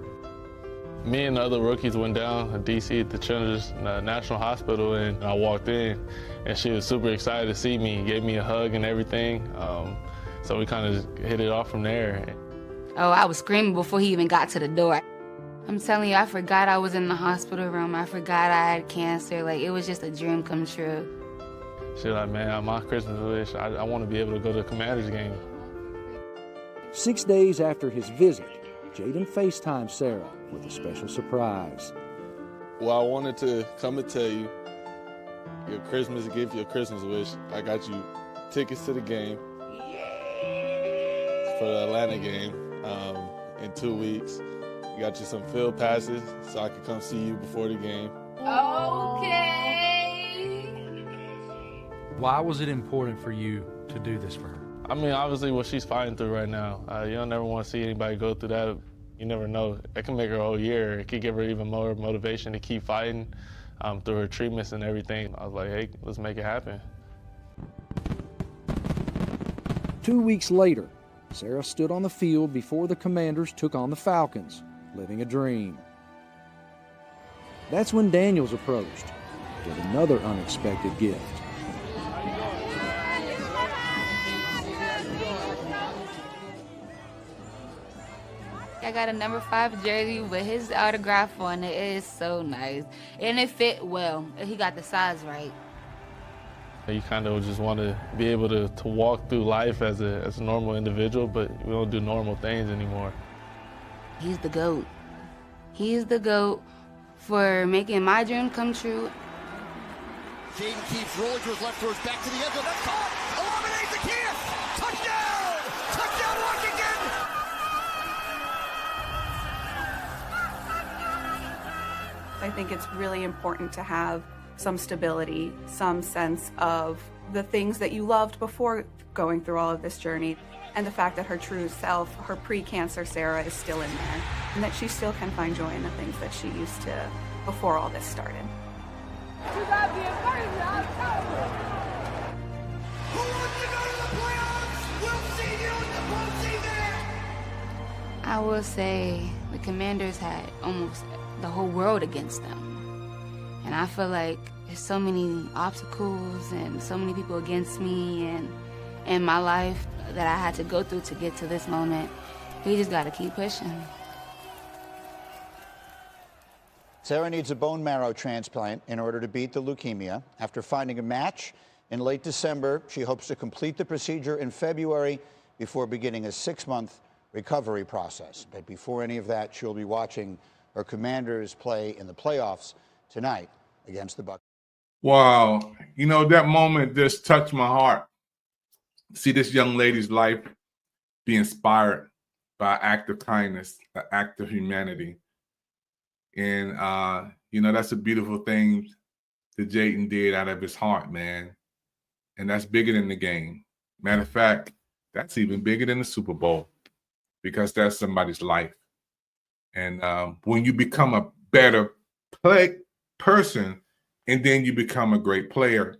Speaker 23: Me and the other rookies went down to D.C. at the Children's National Hospital, and I walked in, and she was super excited to see me, gave me a hug and everything. So we kind of hit it off from there.
Speaker 20: Oh, I was screaming before he even got to the door. I'm telling you, I forgot I was in the hospital room. I forgot I had cancer. Like, it was just a dream come true.
Speaker 23: She's like, man, my Christmas wish, I want to be able to go to a Commanders game.
Speaker 21: 6 days after his visit, Jaden FaceTimed Sarah with a special surprise.
Speaker 23: Well, I wanted to come and tell you your Christmas gift, your Christmas wish. I got you tickets to the game for the Atlanta game in 2 weeks. Got you some field passes so I could come see you before the game.
Speaker 20: Okay.
Speaker 3: Why was it important for you to do this for her?
Speaker 23: I mean, obviously what she's fighting through right now. You don't never want to see anybody go through that. You never know. It can make her whole year. It could give her even more motivation to keep fighting through her treatments and everything. I was like, hey, let's make it happen.
Speaker 21: 2 weeks later, Sarah stood on the field before the Commanders took on the Falcons, living a dream. That's when Daniels approached with another unexpected gift.
Speaker 20: I got a number 5 jersey with his autograph on it. It is so nice. And it fit well. He got the size right.
Speaker 23: You kind of just want to be able to walk through life as a normal individual, but we don't do normal things anymore.
Speaker 20: He's the GOAT. He's the GOAT for making my dream come true.
Speaker 19: Jaden keeps rolling to his left, throws back to the end zone. That's caught. Eliminates the Kiss. Touchdown! Touchdown, Washington!
Speaker 22: I think it's really important to have some stability, some sense of the things that you loved before going through all of this journey, and the fact that her true self, her pre-cancer Sarah, is still in there, and that she still can find joy in the things that she used to before all this started.
Speaker 19: Who wants to go to the playoffs? We'll see you in the postseason!
Speaker 20: I will say the Commanders had almost the whole world against them. And I feel like there's so many obstacles and so many people against me and in my life that I had to go through to get to this moment. We just got to keep pushing.
Speaker 18: Sarah needs a bone marrow transplant in order to beat the leukemia. After finding a match in late December, she hopes to complete the procedure in February before beginning a 6-month recovery process. But before any of that, she'll be watching her Commanders play in the playoffs tonight against the Bucs.
Speaker 1: Wow. You know, that moment just touched my heart. See this young lady's life be inspired by an act of kindness, an act of humanity. And, you know, that's a beautiful thing that Jaden did out of his heart, man. And that's bigger than the game. Matter of fact, that's even bigger than the Super Bowl because that's somebody's life. And when you become a better person and then you become a great player,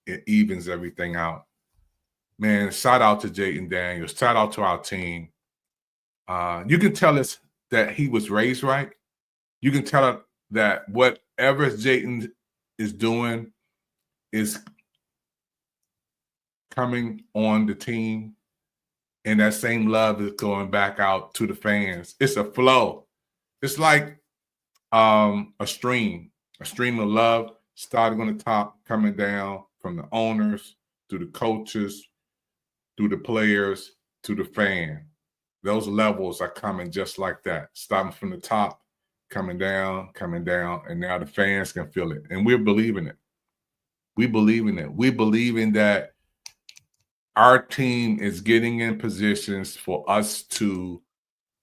Speaker 1: it evens everything out. Man, shout out to Jaden Daniels. Shout out to our team. You can tell us that he was raised right. You can tell that whatever Jaden is doing is coming on the team, and that same love is going back out to the fans. It's a flow. It's like a stream of love starting on the top, coming down from the owners to the coaches, through the players, to the fan. Those levels are coming just like that, starting from the top, coming down, and now the fans can feel it. And we're believing it. We believe in it. We believe in that our team is getting in positions for us to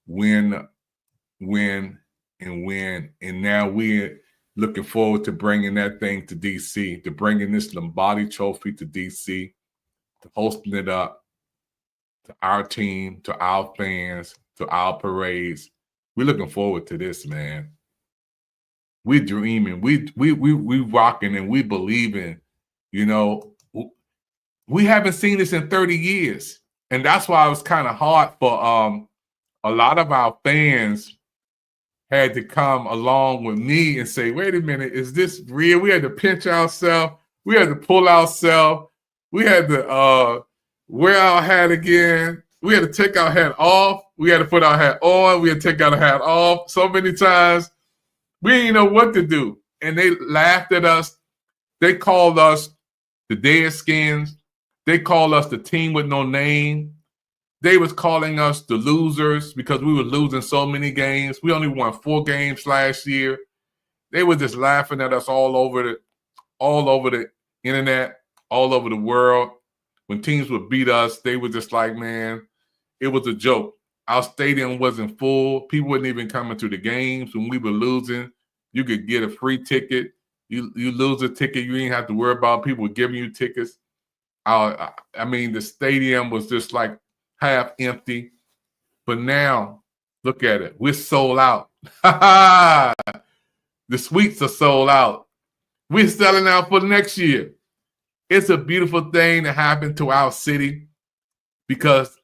Speaker 1: win. And now we're looking forward to bringing that thing to D.C., to bringing this Lombardi Trophy to D.C., to hosting it up to our team, to our fans, to our parades. We're looking forward to this, man. We're dreaming. We rocking and we believing. You know, we haven't seen this in 30 years. And that's why it was kind of hard for a lot of our fans had to come along with me and say, wait a minute, is this real? We had to pinch ourselves. We had to pull ourselves. We had to wear our hat again. We had to take our hat off. We had to put our hat on. We had to take our hat off so many times. We didn't know what to do. And they laughed at us. They called us the Deadskins. They called us the team with no name. They was calling us the losers because we were losing so many games. We only won 4 games last year. They were just laughing at us all over the internet, all over the world. When teams would beat us, they were just like, man, it was a joke. Our stadium wasn't full. People weren't even coming to the games. When we were losing, you could get a free ticket. You lose a ticket, you didn't have to worry about people giving you tickets. I mean, the stadium was just like half empty. But now, look at it. We're sold out. The suites are sold out. We're selling out for next year. It's a beautiful thing that happened to our city because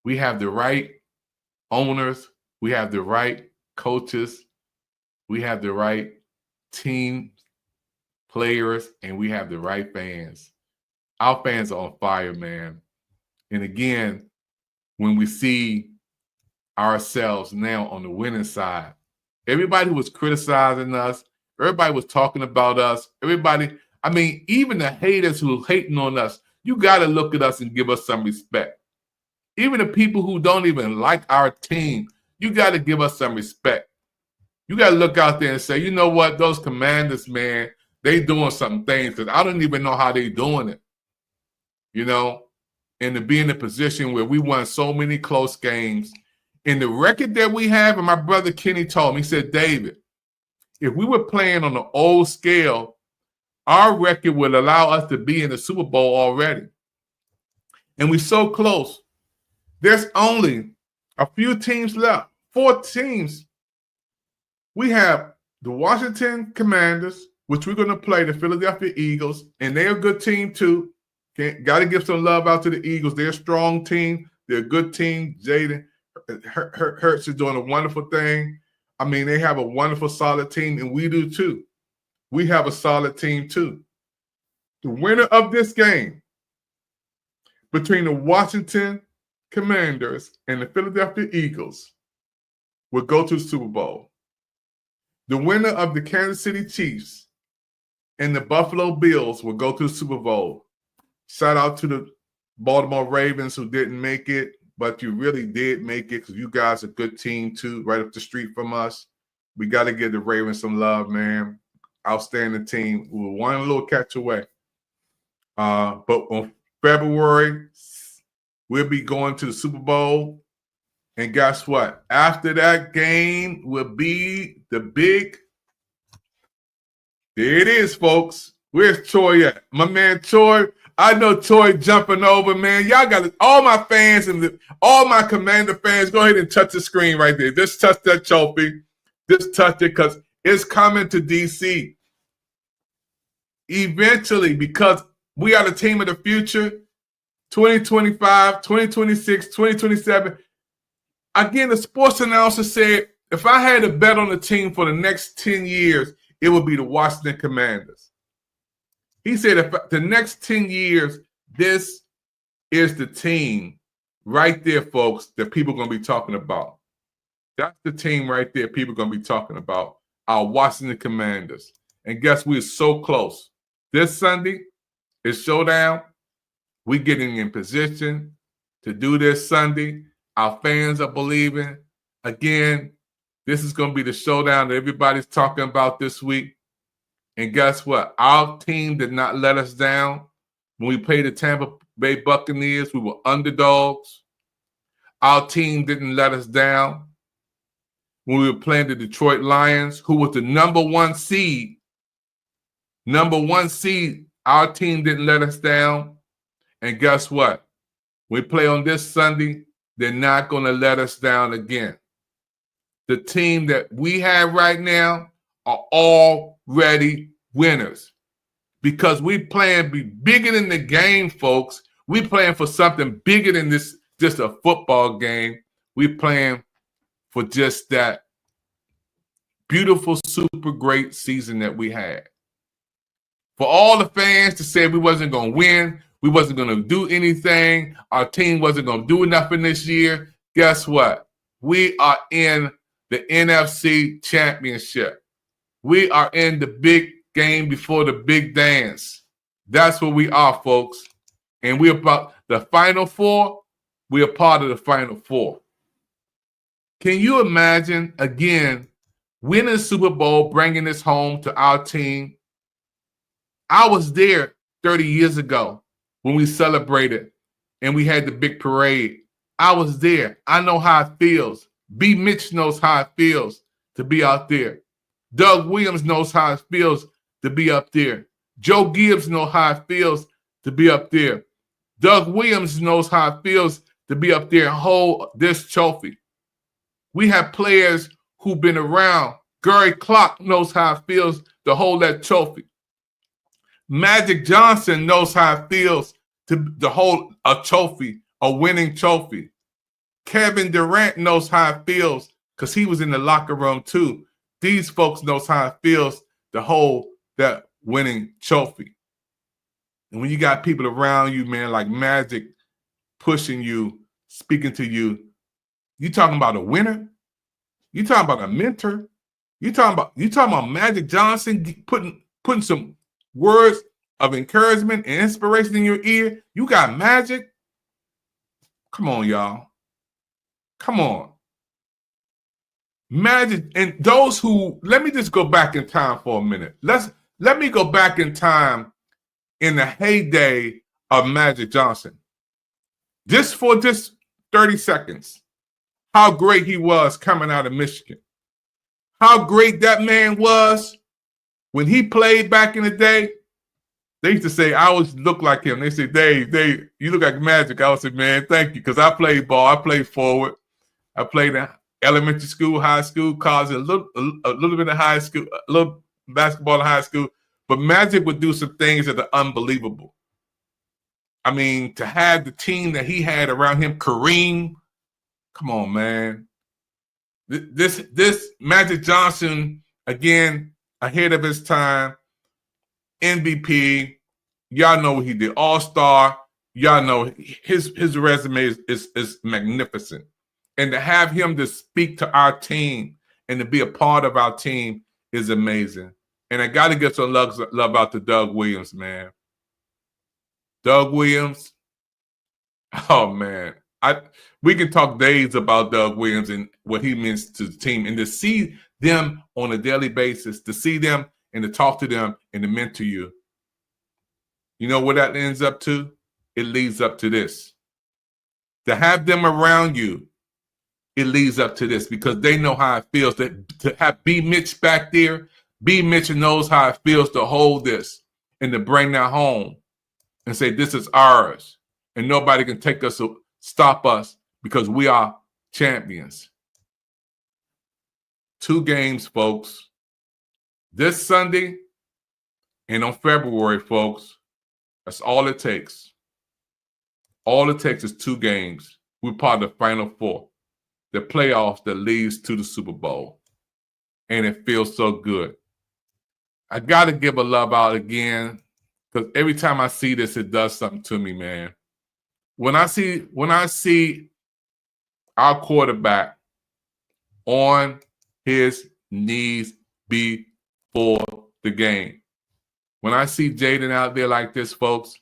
Speaker 1: we have the right owners, we have the right coaches, we have the right team players, and we have the right fans. Our fans are on fire, man. And again, when we see ourselves now on the winning side, everybody was criticizing us. Everybody was talking about us. Everybody, I mean, even the haters who are hating on us, you got to look at us and give us some respect. Even the people who don't even like our team, you got to give us some respect. You got to look out there and say, you know what, those Commanders, man, they doing some things because I don't even know how they doing it. You know, and to be in a position where we won so many close games. And the record that we have, and my brother Kenny told me, he said, David, if we were playing on the old scale, our record would allow us to be in the Super Bowl already. And we're so close. There's only a few teams left, 4 teams. We have the Washington Commanders, which we're going to play the Philadelphia Eagles, and they're a good team too. Got to give some love out to the Eagles. They're a strong team. They're a good team. Jaden Hurts is doing a wonderful thing. I mean, they have a wonderful, solid team, and we do too. We have a solid team too. The winner of this game between the Washington Commanders and the Philadelphia Eagles will go to the Super Bowl. The winner of the Kansas City Chiefs and the Buffalo Bills will go to the Super Bowl. Shout out to the Baltimore Ravens who didn't make it, but you really did make it because you guys are a good team too, right up the street from us. We got to give the Ravens some love, man. Outstanding team. We were one little catch away. But on February, we'll be going to the Super Bowl. And guess what? After that game will be the big. There it is, folks. Where's Troy at? My man Troy. I know Troy jumping over, man. Y'all got all my fans and all my Commander fans. Go ahead and touch the screen right there. Just touch that trophy. Just touch it because it's coming to DC. Eventually, because we are the team of the future, 2025, 2026, 2027. Again, the sports announcer said, if I had to bet on the team for the next 10 years, it would be the Washington Commanders. He said, if the next 10 years, this is the team right there, folks, that people are going to be talking about. That's the team right there people are going to be talking about, our Washington Commanders. And guess we're so close. This Sunday is showdown. We're getting in position to do this Sunday. Our fans are believing. Again, this is going to be the showdown that everybody's talking about this week. And guess what? Our team did not let us down. When we played the Tampa Bay Buccaneers, we were underdogs. Our team didn't let us down. When we were playing the Detroit Lions, who was the number one seed, our team didn't let us down. And guess what? We play on this Sunday, they're not going to let us down again. The team that we have right now are already winners because we playing be bigger than the game, folks. We playing for something bigger than this, just a football game. We playing for just that beautiful, super great season that we had. For all the fans to say we wasn't going to win, we wasn't going to do anything. Our team wasn't going to do nothing this year. Guess what? We are in the NFC Championship. We are in the big game before the big dance. That's what we are, folks. And we're about the Final Four. We are part of the Final Four. Can you imagine, again, winning the Super Bowl, bringing this home to our team? I was there 30 years ago when we celebrated and we had the big parade. I was there. I know how it feels. B. Mitch knows how it feels to be out there. Doug Williams knows how it feels to be up there. Joe Gibbs knows how it feels to be up there. Doug Williams knows how it feels to be up there and hold this trophy. We have players who've been around. Gary Clark knows how it feels to hold that trophy. Magic Johnson knows how it feels to hold a trophy, a winning trophy. Kevin Durant knows how it feels because he was in the locker room too. These folks knows how it feels to hold that winning trophy. And when you got people around you, man, like Magic pushing you, speaking to you, you talking about a winner? You talking about a mentor? You talking about Magic Johnson putting some words of encouragement and inspiration in your ear? You got Magic? Come on, y'all. Come on. Magic, and those who, let me just go back in time for a minute. Let me go back in time in the heyday of Magic Johnson. Just for 30 seconds. How great he was coming out of Michigan. How great that man was when he played back in the day. They used to say, I always look like him. They say, Dave, you look like Magic. I would say, man, thank you, because I played ball. I played forward. I played in elementary school, high school, college, a little bit of high school, a little basketball in high school. But Magic would do some things that are unbelievable. I mean, to have the team that he had around him, Kareem, come on, man. This Magic Johnson, again, ahead of his time, MVP, y'all know what he did, All-Star, y'all know his resume is magnificent. And to have him to speak to our team and to be a part of our team is amazing. And I got to get some love out to Doug Williams, man. Doug Williams, oh, man. We can talk days about Doug Williams and what he means to the team. And to see them on a daily basis, to see them and to talk to them and to mentor you. You know what that ends up to? It leads up to this. To have them around you, it leads up to this because they know how it feels to have B. Mitch back there. B. Mitch knows how it feels to hold this and to bring that home and say, this is ours. And nobody can take us or stop us because we are champions. 2 games, folks. This Sunday and on February, folks. That's all it takes. All it takes is 2 games. We're part of the Final Four. The playoffs that leads to the Super Bowl. And it feels so good. I got to give a love out again because every time I see this, it does something to me, man. When I see our quarterback on his knees before the game, when I see Jaden out there like this, folks,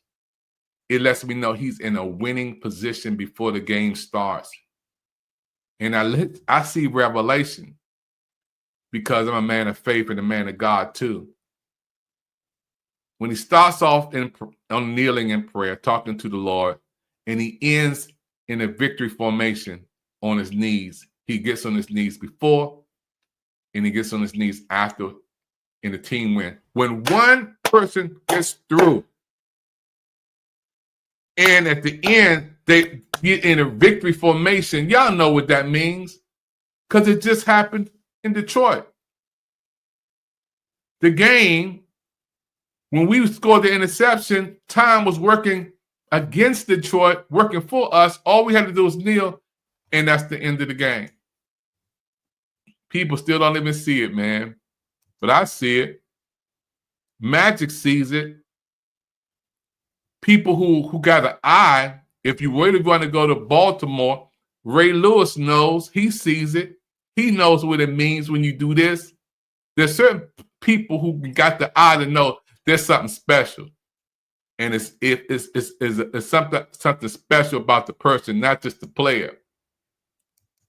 Speaker 1: it lets me know he's in a winning position before the game starts. And I see revelation because I'm a man of faith and a man of God too. When he starts off on kneeling in prayer, talking to the Lord, and he ends in a victory formation on his knees. He gets on his knees before, and he gets on his knees after in the team win. When one person gets through, and at the end, they get in a victory formation, y'all know what that means because it just happened in Detroit. The game, when we scored the interception, time was working against Detroit, working for us. All we had to do was kneel, and that's the end of the game. People still don't even see it, man. But I see it. Magic sees it. people who got an eye, if you really want to go to Baltimore, Ray Lewis knows. He sees it. He knows what it means when you do this. There's certain people who got the eye to know there's something special, and it's something special about the person, not just the player.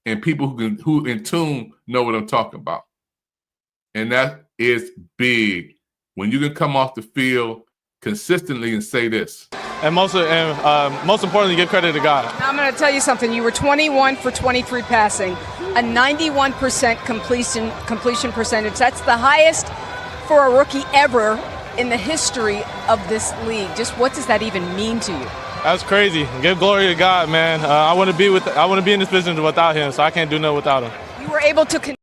Speaker 1: And people who in tune know what I'm talking about, and that is big. When you can come off the field consistently and say this.
Speaker 23: And most importantly, give credit to God.
Speaker 2: Now I'm going to tell you something. You were 21 for 23 passing, a 91% completion percentage. That's the highest for a rookie ever in the history of this league. Just what does that even mean to you?
Speaker 23: That's crazy. Give glory to God, man. I want to be in this business without Him, so I can't do nothing without Him.
Speaker 2: You were able to.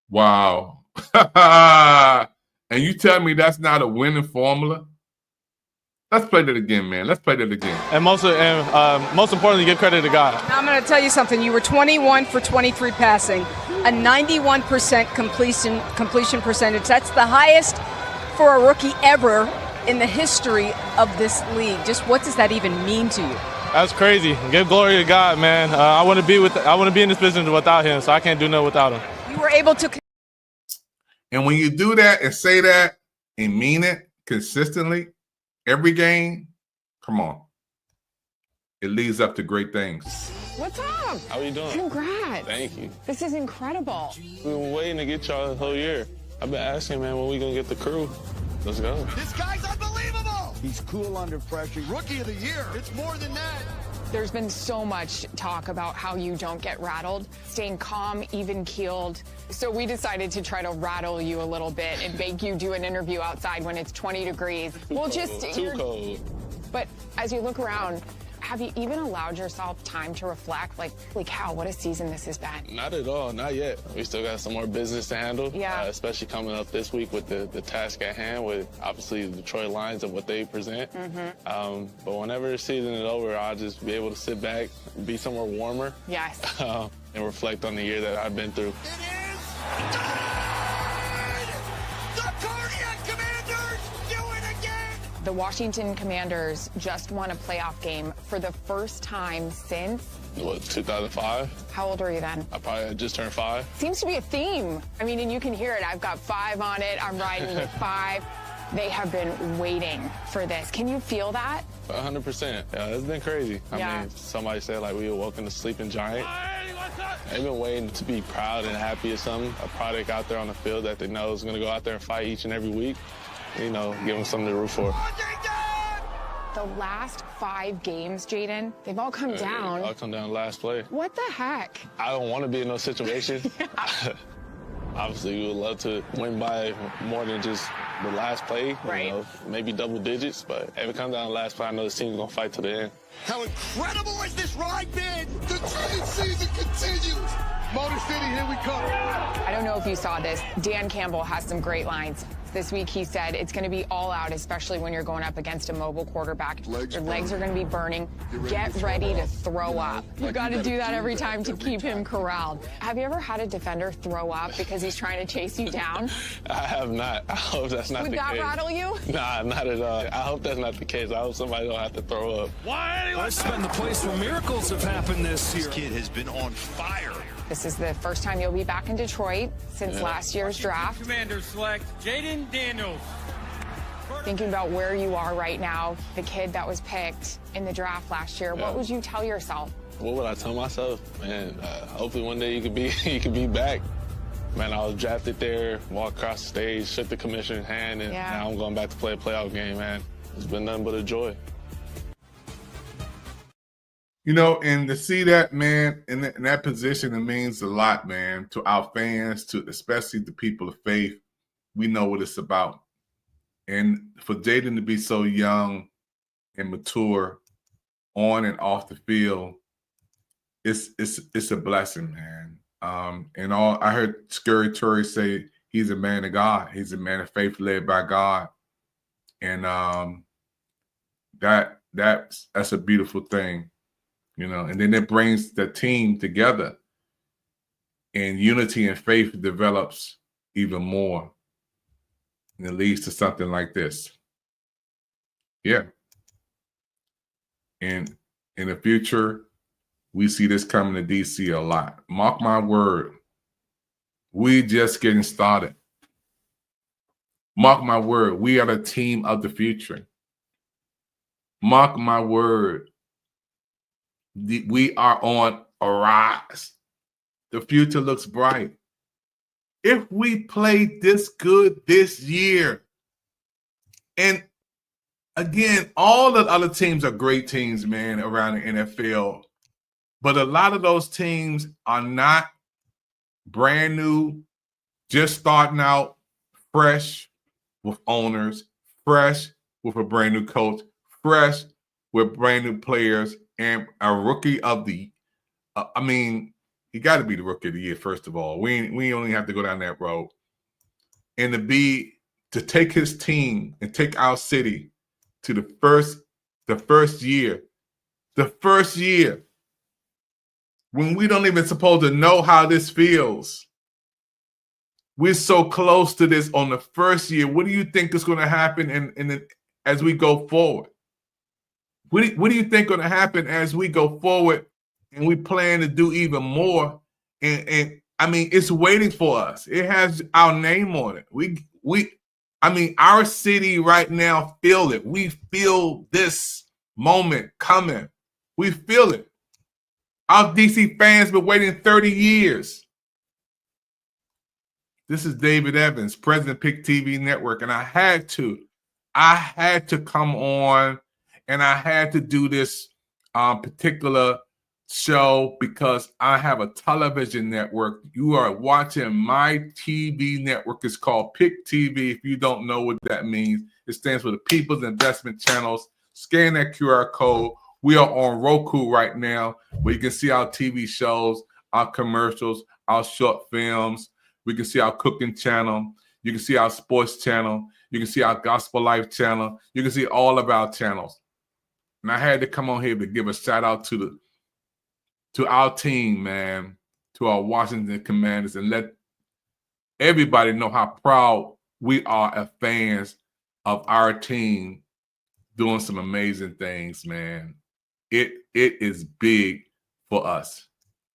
Speaker 1: Wow. And you tell me that's not a winning formula? Let's play that again, man. Let's play that again.
Speaker 23: And most importantly, give credit to God.
Speaker 2: Now I'm going to tell you something. You were 21 for 23 passing, a 91% completion percentage. That's the highest for a rookie ever in the history of this league. Just what does that even mean to you?
Speaker 23: That's crazy. Give glory to God, man. I want to be in this business without Him, so I can't do nothing without Him.
Speaker 2: You were able to.
Speaker 1: And when you do that and say that and mean it consistently, every game, come on. It leads up to great things.
Speaker 9: What's up?
Speaker 23: How are you doing?
Speaker 9: Congrats.
Speaker 23: Thank you.
Speaker 9: This is incredible.
Speaker 23: We've been waiting to get y'all the whole year. I've been asking, man, when we going to get the crew? Let's go.
Speaker 19: This guy's unbelievable.
Speaker 18: He's cool under pressure.
Speaker 19: Rookie of the year. It's more than that.
Speaker 9: There's been so much talk about how you don't get rattled, staying calm, even-keeled. So we decided to try to rattle you a little bit and make you do an interview outside when it's 20 degrees.
Speaker 23: Too cold.
Speaker 9: But as you look around, have you even allowed yourself time to reflect? Like Cal, what a season this has been.
Speaker 23: Not at all, not yet. We still got some more business to handle,
Speaker 9: Yeah.
Speaker 23: Especially coming up this week with the task at hand with obviously the Detroit Lions and what they present. But whenever the season is over, I'll just be able to sit back, be somewhere warmer,
Speaker 9: Yes.
Speaker 23: and reflect on the year that I've been through.
Speaker 9: The Washington Commanders just won a playoff game for the first time since.
Speaker 23: What, 2005?
Speaker 9: How old were you then?
Speaker 23: I probably had just turned 5.
Speaker 9: Seems to be a theme. I mean, and you can hear it. I've got 5 on it. I'm riding with 5. They have been waiting for this. Can you feel that?
Speaker 23: 100%. Yeah, it's been crazy. I mean, somebody said like we awoken the sleeping giant. They've been waiting to be proud and happy of something, a product out there on the field that they know is going to go out there and fight each and every week. You know, give them something to root for.
Speaker 9: The last 5 games, Jaden, they've all come down.
Speaker 23: I'll come down last play.
Speaker 9: What the heck?
Speaker 23: I don't want to be in those situations. Obviously, we would love to win by more than just the last play.
Speaker 9: Right.
Speaker 23: You know, maybe double digits, but if it comes down to the last play, I know this team's going to fight to the end.
Speaker 19: How incredible has this ride been? The dream season continues. Motor City, here we come.
Speaker 9: I don't know if you saw this. Dan Campbell has some great lines. This week he said it's going to be all out, especially when you're going up against a mobile quarterback. Your legs are going to be burning. Get ready to throw up. You got to do that every time to keep him corralled. Have you ever had a defender throw up because he's trying to chase you down?
Speaker 23: I have not. I hope that's not the case.
Speaker 9: Would that rattle you?
Speaker 23: Nah, not at all. I hope that's not the case. I hope somebody don't have to throw up.
Speaker 12: That's been the place where miracles have happened this year.
Speaker 19: This kid has been on fire.
Speaker 9: This is the first time you'll be back in Detroit since last year's draft.
Speaker 12: Commanders select Jaden Daniels.
Speaker 9: Thinking about where you are right now, the kid that was picked in the draft last year, what would you tell yourself?
Speaker 23: What would I tell myself? Man, hopefully one day you could be back. Man, I was drafted there, walked across the stage, shook the commissioner's hand, and now I'm going back to play a playoff game, man. It's been nothing but a joy.
Speaker 1: You know, and to see that, man, in that position, it means a lot, man, to our fans, to especially the people of faith. We know what it's about. And for Jaden to be so young and mature on and off the field, it's a blessing, man. And I heard Scary Terry say he's a man of God. He's a man of faith led by God. And that's a beautiful thing. You know, and then it brings the team together, and unity and faith develops even more, and it leads to something like this. Yeah. And in the future, we see this coming to DC a lot. Mark my word, we just getting started. Mark my word, we are the team of the future. Mark my word, we are on a rise. The future looks bright. If we play this good this year, and again, all the other teams are great teams, man, around the NFL, but a lot of those teams are not brand new, just starting out, fresh with owners, fresh with a brand new coach, fresh with brand new players, and a rookie of the he got to be the rookie of the year, first of all. We only have to go down that road. And to take his team and take our city to the first year when we don't even supposed to know how this feels. We're so close to this on the first year. What do you think is going to happen as we go forward? What do you think going to happen as we go forward and we plan to do even more? And I mean, it's waiting for us. It has our name on it. Our city right now feel it. We feel this moment coming. We feel it. Our DC fans been waiting 30 years. This is David Evans, President Pick TV Network, and I had to come on, and I had to do this particular show because I have a television network. You are watching my TV network. It's called Pick TV. If you don't know what that means, it stands for the People's Investment Channels. Scan that QR code. We are on Roku right now, where you can see our TV shows, our commercials, our short films. We can see our cooking channel. You can see our sports channel. You can see our gospel life channel. You can see all of our channels. And I had to come on here to give a shout out to our team, man, to our Washington Commanders, and let everybody know how proud we are as fans of our team doing some amazing things, man. It is big for us.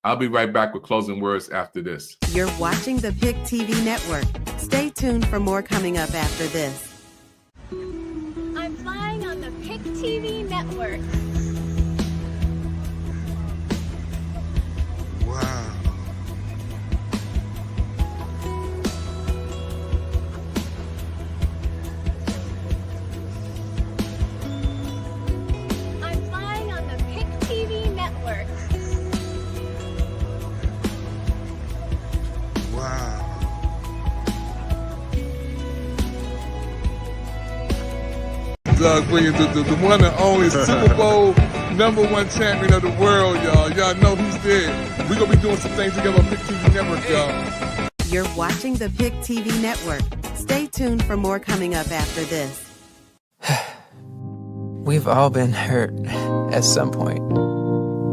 Speaker 1: I'll be right back with closing words after this.
Speaker 4: You're watching the Pick TV Network. Stay tuned for more coming up after this.
Speaker 7: I'm flying on the Pick TV Network.
Speaker 8: Wow.
Speaker 7: I'm flying on the Pick TV Network.
Speaker 8: Wow.
Speaker 1: Doug Williams, the one and only Super Bowl #1 champion of the world, y'all. Y'all know he's there. We're going to be doing some things together on Pick TV Network, y'all.
Speaker 4: You're watching the Pick TV Network. Stay tuned for more coming up after this.
Speaker 24: We've all been hurt at some point,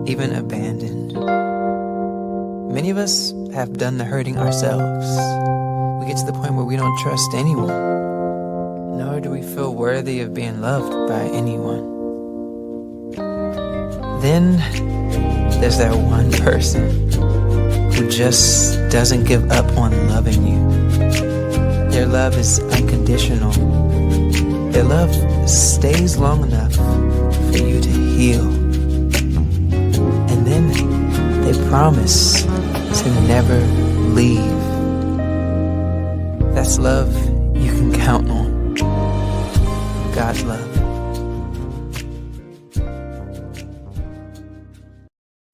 Speaker 24: even abandoned. Many of us have done the hurting ourselves. We get to the point where we don't trust anyone, nor do we feel worthy of being loved by anyone. Then there's that one person who just doesn't give up on loving you. Their love is unconditional. Their love stays long enough for you to heal. And then they promise to never leave. That's love you can count on. God's love.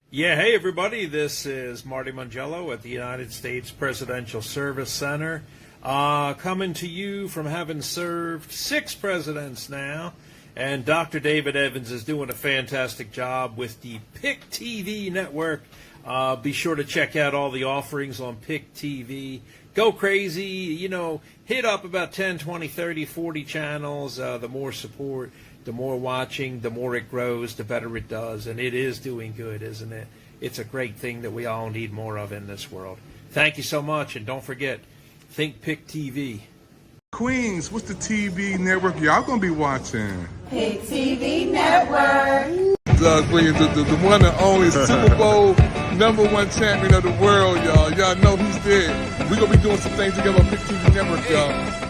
Speaker 25: Yeah, hey everybody, this is Marty Mangello at the United States Presidential Service Center, coming to you from having served 6 presidents now, and Dr. David Evans is doing a fantastic job with the Pick TV network. Be sure to check out all the offerings on Pick TV. Go crazy, you know, hit up about 10, 20, 30, 40 channels. The more support, the more watching, the more it grows, the better it does. And it is doing good, isn't it? It's a great thing that we all need more of in this world. Thank you so much, and don't forget, think Pick TV.
Speaker 1: Queens, what's the TV network y'all gonna be watching?
Speaker 7: Pick TV Network.
Speaker 1: bringing the one and only Super Bowl #1 champion of the world, y'all. Y'all know he's there. We're going to be doing some things together on Pick TV Network, y'all.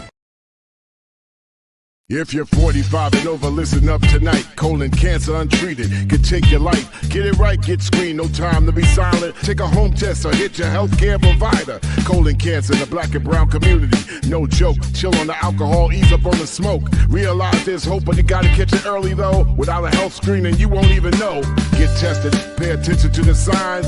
Speaker 5: If you're 45 and over, listen up tonight. Colon cancer untreated could take your life. Get it right, get screened, no time to be silent. Take a home test or hit your healthcare provider. Colon cancer in the black and brown community, no joke. Chill on the alcohol, ease up on the smoke. Realize there's hope, but you gotta catch it early though. Without a health screening, you won't even know. Get tested, pay attention to the signs.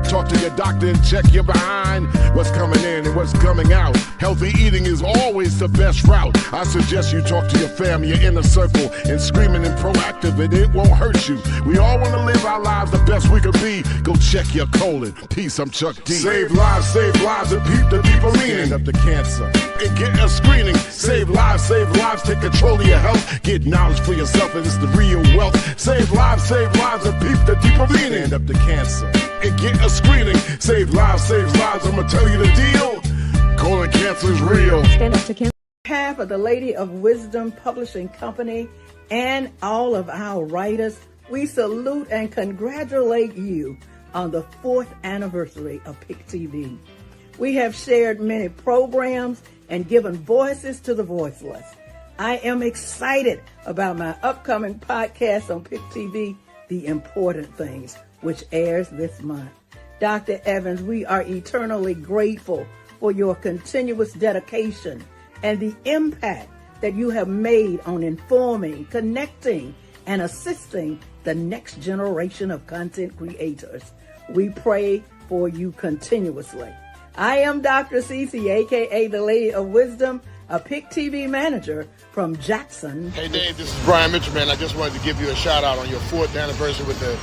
Speaker 5: Talk to your doctor and check your behind. What's coming in and what's coming out. Healthy eating is always the best route. I suggest you talk to your family, your inner circle, and screaming and proactive, and it won't hurt you. We all want to live our lives the best we could be. Go check your colon. Peace, I'm Chuck D. Save lives, and peep the deeper meaning of the cancer. And get a screening. Save lives, take control of your health. Get knowledge for yourself, and it's the real wealth. Save lives, and peep the deeper meaning of the cancer. And get a screening. Save lives, I'ma tell you the deal. Colon cancer is real.
Speaker 8: Stand up to cancer. On behalf of the Lady of Wisdom Publishing Company and all of our writers, we salute and congratulate you on the 4th anniversary of Pick TV. We have shared many programs and given voices to the voiceless. I am excited about my upcoming podcast on Pick TV, The Important Things, which airs this month. Dr. Evans, we are eternally grateful for your continuous dedication and the impact that you have made on informing, connecting, and assisting the next generation of content creators. We pray for you continuously. I am Dr. Cece, aka the Lady of Wisdom, a Pick TV manager from Jackson.
Speaker 10: Hey Dave, this is Brian Mitchell, man. I just wanted to give you a shout out on your 4th anniversary with the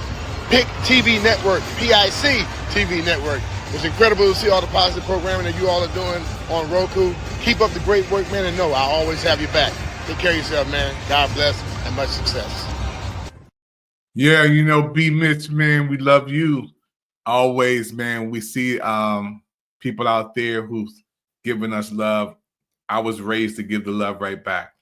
Speaker 10: Pick TV Network, PIC TV Network. It's incredible to see all the positive programming that you all are doing on Roku. Keep up the great work, man, and know I always have your back. Take care of yourself, man. God bless and much success.
Speaker 1: Yeah, you know, B. Mitch, man, we love you. Always, man. We see people out there who's giving us love. I was raised to give the love right back.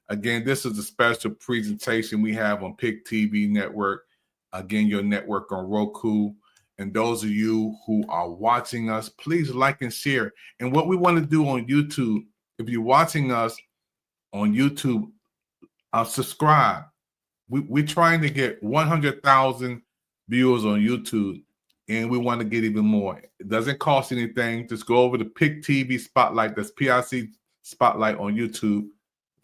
Speaker 1: Again, this is a special presentation we have on Pick TV Network. Again, your network on Roku. And those of you who are watching us, please like and share. And what we want to do on YouTube, if you're watching us on YouTube, subscribe. We're trying to get 100,000 viewers on YouTube, and we want to get even more. It doesn't cost anything. Just go over to Pick TV Spotlight. That's PIC Spotlight on YouTube.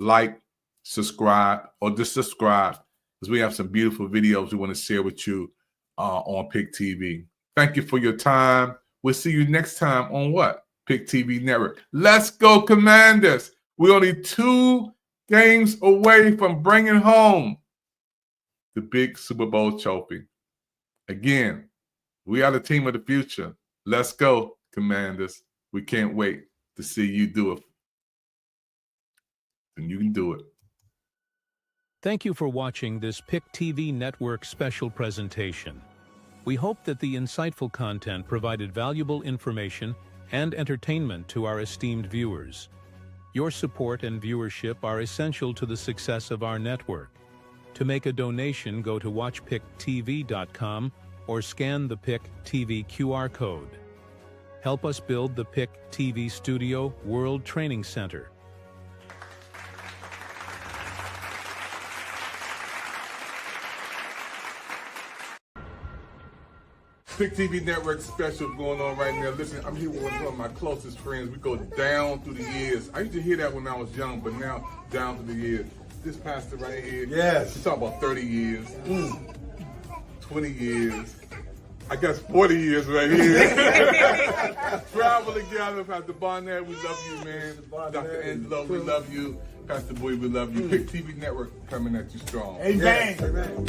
Speaker 1: Like, subscribe, or just subscribe, because we have some beautiful videos we want to share with you on Pick TV. Thank you for your time. We'll see you next time on what? Pick TV Network. Let's go, Commanders. We're only 2 games away from bringing home the big Super Bowl trophy. Again, we are the team of the future. Let's go, Commanders. We can't wait to see you do it. And you can do it.
Speaker 11: Thank you for watching this Pick TV Network special presentation. We hope that the insightful content provided valuable information and entertainment to our esteemed viewers. Your support and viewership are essential to the success of our network. To make a donation, go to watchpicktv.com or scan the Pick TV QR code. Help us build the Pick TV Studio World Training Center.
Speaker 1: Pick TV Network special going on right now. Listen, I'm here with one of my closest friends. We go down through the years. I used to hear that when I was young, but now down through the years. This pastor right here. Yes. We're talking about 30 years, 20 years. I guess 40 years right here. Travel together, Pastor Barnett, we love you, man. Dr. Angelo, we love you. Pastor Boy, we love you. Pick TV Network coming at you strong.
Speaker 15: Amen. Yes. Amen.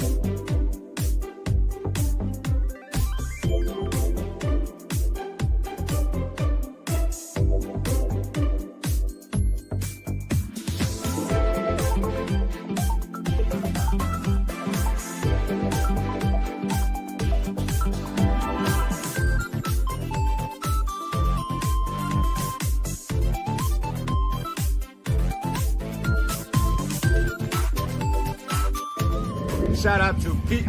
Speaker 6: shout out to PIC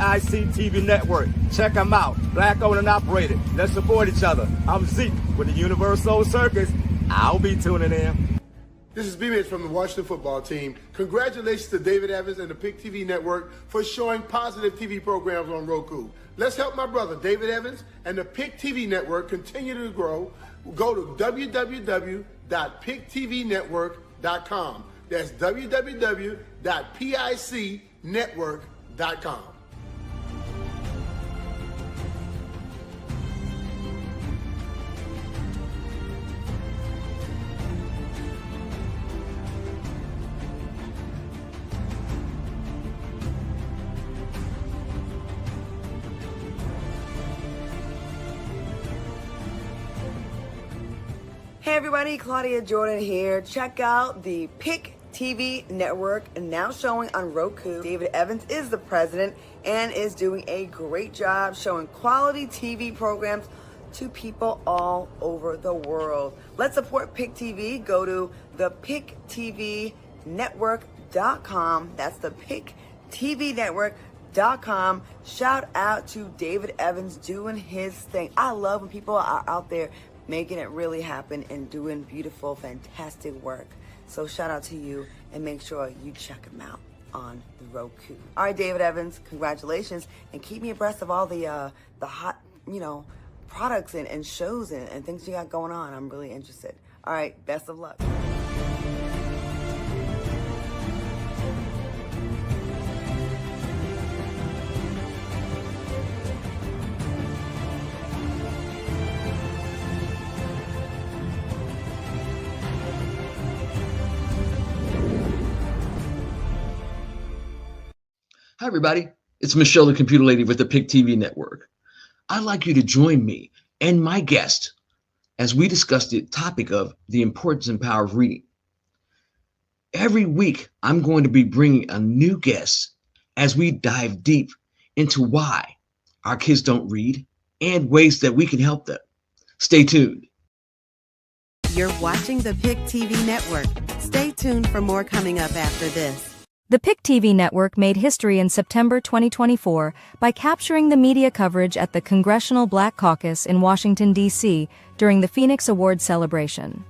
Speaker 6: TV Network. Check them out. Black owned and operated. Let's support each other. I'm Zeke with the Universal Circus. I'll be tuning in.
Speaker 10: This is B-Mitch from the Washington football team. Congratulations to David Evans and the PIC TV Network for showing positive TV programs on Roku. Let's help my brother David Evans and the PIC TV Network continue to grow. Go to www.pictvnetwork.com. That's www.picnetwork.com.
Speaker 13: Hey everybody, Claudia Jordan here. Check out the PIC TV Network, now showing on Roku. David Evans is the president and is doing a great job showing quality TV programs to people all over the world. Let's support PIC TV. Go to thepictvnetwork.com. That's the pictvnetwork.com. Shout out to David Evans doing his thing. I love when people are out there making it really happen and doing beautiful, fantastic work. So shout out to you, and make sure you check him out on Roku. All right, David Evans, congratulations, and keep me abreast of all the hot, products and shows and things you got going on. I'm really interested. All right, best of luck.
Speaker 14: Hi, everybody. It's Michelle, the computer lady with the PIC TV Network. I'd like you to join me and my guest as we discuss the topic of the importance and power of reading. Every week, I'm going to be bringing a new guest as we dive deep into why our kids don't read and ways that we can help them. Stay tuned.
Speaker 4: You're watching the PIC TV Network. Stay tuned for more coming up after this.
Speaker 16: The PIC TV Network made history in September 2024 by capturing the media coverage at the Congressional Black Caucus in Washington, D.C. during the Phoenix Awards celebration.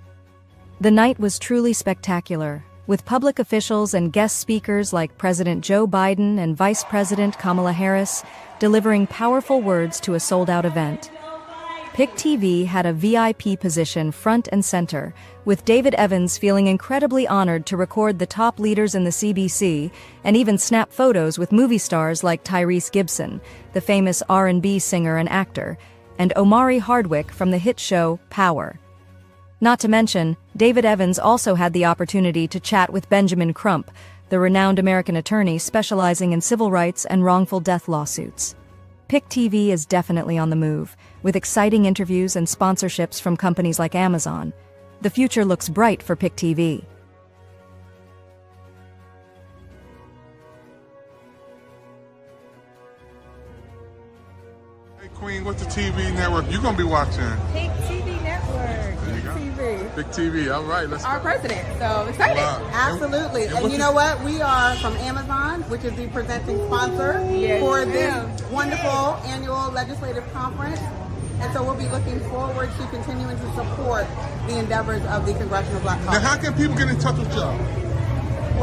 Speaker 16: The night was truly spectacular, with public officials and guest speakers like President Joe Biden and Vice President Kamala Harris delivering powerful words to a sold-out event. PIC TV had a VIP position front and center, with David Evans feeling incredibly honored to record the top leaders in the CBC and even snap photos with movie stars like Tyrese Gibson, the famous R&B singer and actor, and Omari Hardwick from the hit show Power. Not to mention, David Evans also had the opportunity to chat with Benjamin Crump, the renowned American attorney specializing in civil rights and wrongful death lawsuits. PIC TV is definitely on the move, with exciting interviews and sponsorships from companies like Amazon. The future looks bright for PIC TV.
Speaker 1: Hey Queen, what's the TV network you're going to be watching?
Speaker 17: PIC TV Network. PIC TV.
Speaker 1: PIC TV, all right, let's
Speaker 17: Our
Speaker 1: go.
Speaker 17: president, so excited.
Speaker 1: Wow.
Speaker 17: Absolutely.
Speaker 1: And
Speaker 17: And you know what? We are from Amazon, which is the presenting sponsor for this wonderful annual legislative conference. And so we'll be looking forward to continuing to support the endeavors of the Congressional Black Caucus.
Speaker 1: Now, how can people get in touch with y'all?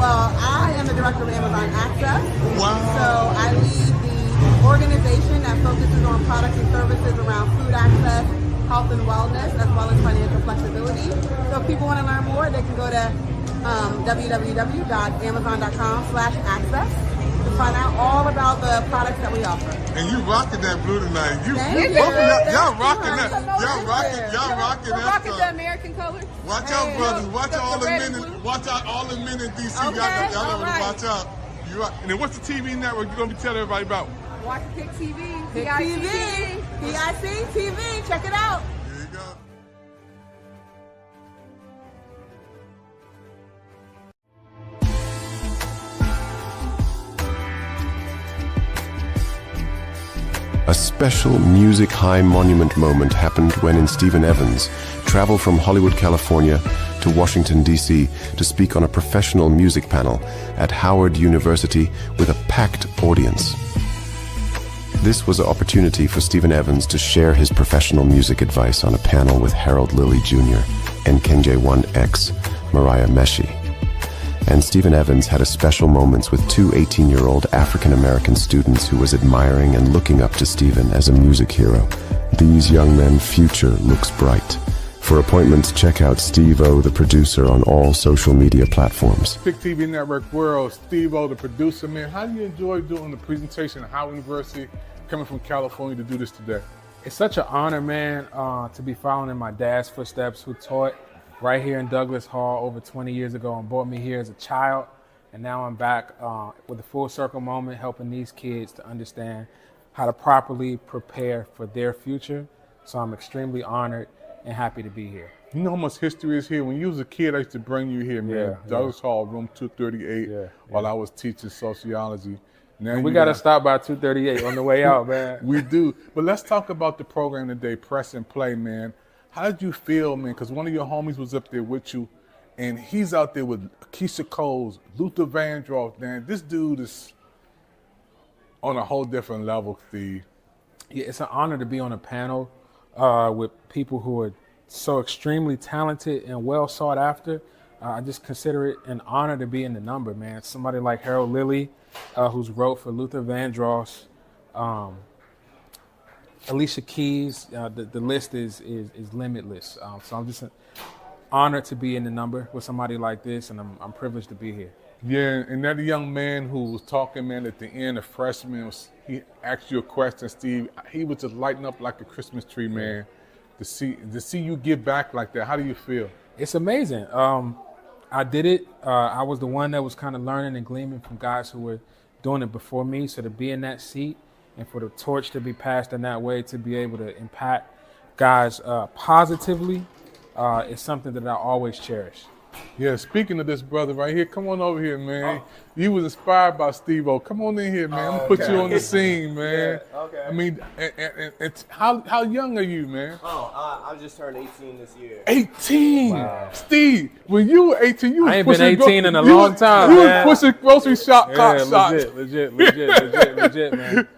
Speaker 17: Well, I am the director of Amazon Access.
Speaker 1: Wow.
Speaker 17: So I lead the organization that focuses on products and services around food access, health and wellness, as well as financial flexibility. So if people want to learn more, they can go to www.amazon.com/access to find out all about the products that we offer.
Speaker 1: And you rocking that blue tonight.
Speaker 17: Thank you.
Speaker 1: Y'all rocking that. Y'all rocking
Speaker 17: We're
Speaker 1: that
Speaker 17: rocking
Speaker 1: stuff.
Speaker 17: the American colors.
Speaker 1: Watch out, brothers. Watch out all the men. Watch out all the men in DC.
Speaker 17: Okay,
Speaker 1: Y'all
Speaker 17: all
Speaker 1: know
Speaker 17: right.
Speaker 1: to watch out. You rock. And then what's the TV network you're gonna be telling everybody about?
Speaker 17: Watch PIC TV. PIC PIC TV. Check it out.
Speaker 1: There you go.
Speaker 26: A special music high monument moment happened when Stephen Evans traveled from Hollywood, California
Speaker 2: to Washington, D.C. to speak on a professional music panel at Howard University with a packed audience. This was an opportunity for Stephen Evans to share his professional music advice on a panel with Harold Lilly Jr. and KenJ1X, Mariah Meshi. And Stephen Evans had a special moments with two 18-year-old African-American students who was admiring and looking up to Stephen as a music hero. These young men's future looks bright. For appointments, check out Steve-O, the producer, on all social media platforms.
Speaker 1: Pick TV Network World, Steve-O, the producer, man. How do you enjoy doing the presentation at Howard University, coming from California to do this today?
Speaker 3: It's such an honor, man, to be following in my dad's footsteps, who taught right here in Douglas Hall over 20 years ago and brought me here as a child. And now I'm back with a full circle moment, helping these kids to understand how to properly prepare for their future. So I'm extremely honored and happy to be here.
Speaker 1: You know how much history is here? When you was a kid, I used to bring you here, man. Douglas Hall, room 238, while I was teaching sociology. Now
Speaker 3: we got to stop by 238 on the way out, man.
Speaker 1: We do. But let's talk about the program today, Press and Play, man. How did you feel, man? Because one of your homies was up there with you, and he's out there with Keisha Coles, Luther Vandross, man. This dude is on a whole different level, Steve.
Speaker 3: Yeah, it's an honor to be on a panel with people who are so extremely talented and well sought after. I just consider it an honor to be in the number, man. Somebody like Harold Lilly, who's wrote for Luther Vandross, Alicia Keys, the list is limitless. So I'm just honored to be in the number with somebody like this, and I'm privileged to be here.
Speaker 1: Yeah, and that young man who was talking, man, at the end, a freshman, he asked you a question, Steve. He was just lighting up like a Christmas tree, man. To see you give back like that, how do you feel?
Speaker 3: It's amazing. I did it. I was the one that was kind of learning and gleaming from guys who were doing it before me. So to be in that seat and for the torch to be passed in that way, to be able to impact guys positively, is something that I always cherish.
Speaker 1: Yeah, speaking of this brother right here, come on over here, man. You was inspired by Steve-O. Come on in here, man. I'm gonna put you on the scene, man.
Speaker 18: Yeah, okay.
Speaker 1: I mean, and how young are you, man?
Speaker 18: I just turned 18 this year.
Speaker 1: 18? Wow. Steve, when you were 18, you was
Speaker 3: I ain't
Speaker 1: pushing
Speaker 3: been 18 in a long time,
Speaker 1: you
Speaker 3: man.
Speaker 1: was pushing grocery shots.
Speaker 3: Legit, man.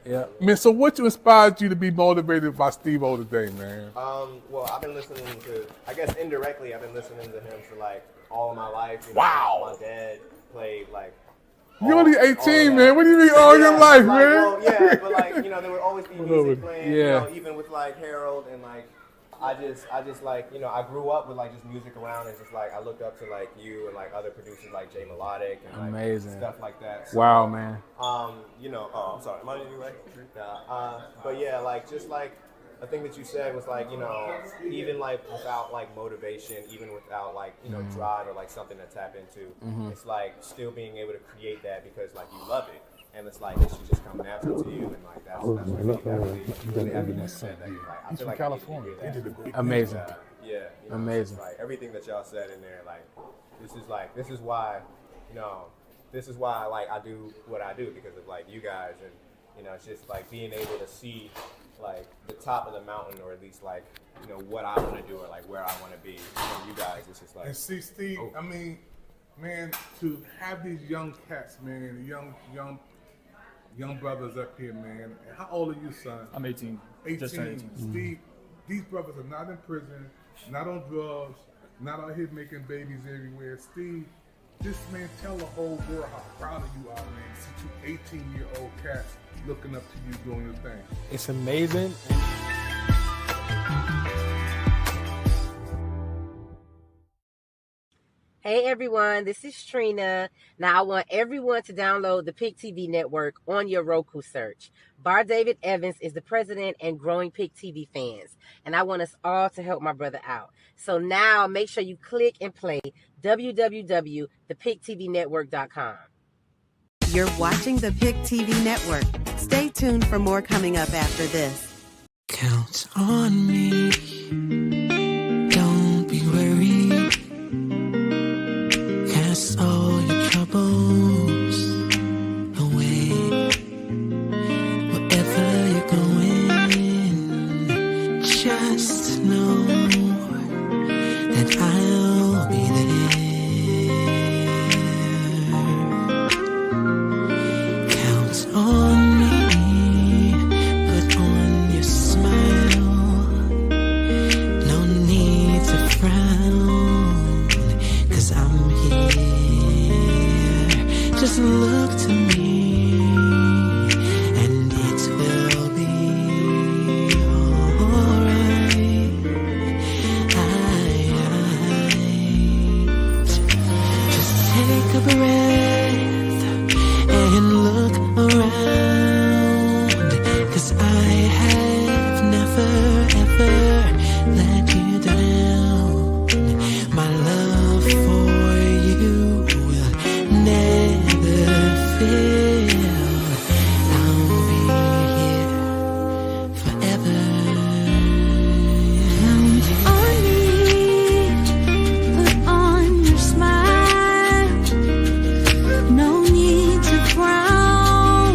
Speaker 3: Yeah.
Speaker 1: Man, so what inspired you to be motivated by Steve-O today, man?
Speaker 18: Well, I've been listening to, I guess indirectly, I've been listening to him for like all of my life.
Speaker 1: Wow.
Speaker 18: My dad played like.
Speaker 1: You're only 18, man. What do you mean all your life, man?
Speaker 18: Well, yeah, but like, there would always be music playing, even with like Harold and like, I just like, I grew up with like just music around and just like, I looked up to like you and like other producers like Jay Melodic and like
Speaker 3: amazing
Speaker 18: stuff like that. So,
Speaker 3: wow, man.
Speaker 18: I'm sorry, am I doing it right? But yeah, like just like, the thing that you said was like, even like without like motivation, even without like, drive or like something to tap into, it's like still being able to create that because like you love it. And it's like, it should just come natural to you. And like, that's really happy to say that. Like, I feel like
Speaker 1: California. They did a great
Speaker 3: amazing.
Speaker 18: Amazing. Like everything that y'all said in there, like, this is why like I do what I do because of like you guys. And, it's just like being able to see like the top of the mountain, or at least like what I want to do, or like where I want to be. And you guys, it's just like.
Speaker 1: And see, Steve, I mean, man, to have these young cats, man, young brothers up here, man. How old are you, son?
Speaker 20: I'm 18.
Speaker 1: 18.
Speaker 20: Just 18.
Speaker 1: Steve, these brothers are not in prison, not on drugs, not out here making babies everywhere. Steve, this man, tell the whole world how proud of you are, man. See two 18-year-old cats looking up to you doing your thing.
Speaker 3: It's amazing.
Speaker 21: Hey everyone, this is Trina. Now I want everyone to download the Pick TV network on your Roku search. Bar David Evans is the president and growing Pick TV fans, and I want us all to help my brother out. So now make sure you click and play www.thepicktvrnetwork.com.
Speaker 4: You're watching the Pick TV network. Stay tuned for more coming up after this.
Speaker 24: Count on me. Don't be worried. Cast all your troubles away. Wherever you're going, just know that I'll Just look to me, and it will be alright. Just take a breath and look around, 'cause I have never ever let you down. My love for you will never fail. I'll be here forever.
Speaker 9: Count on me, put on your smile. No need to frown,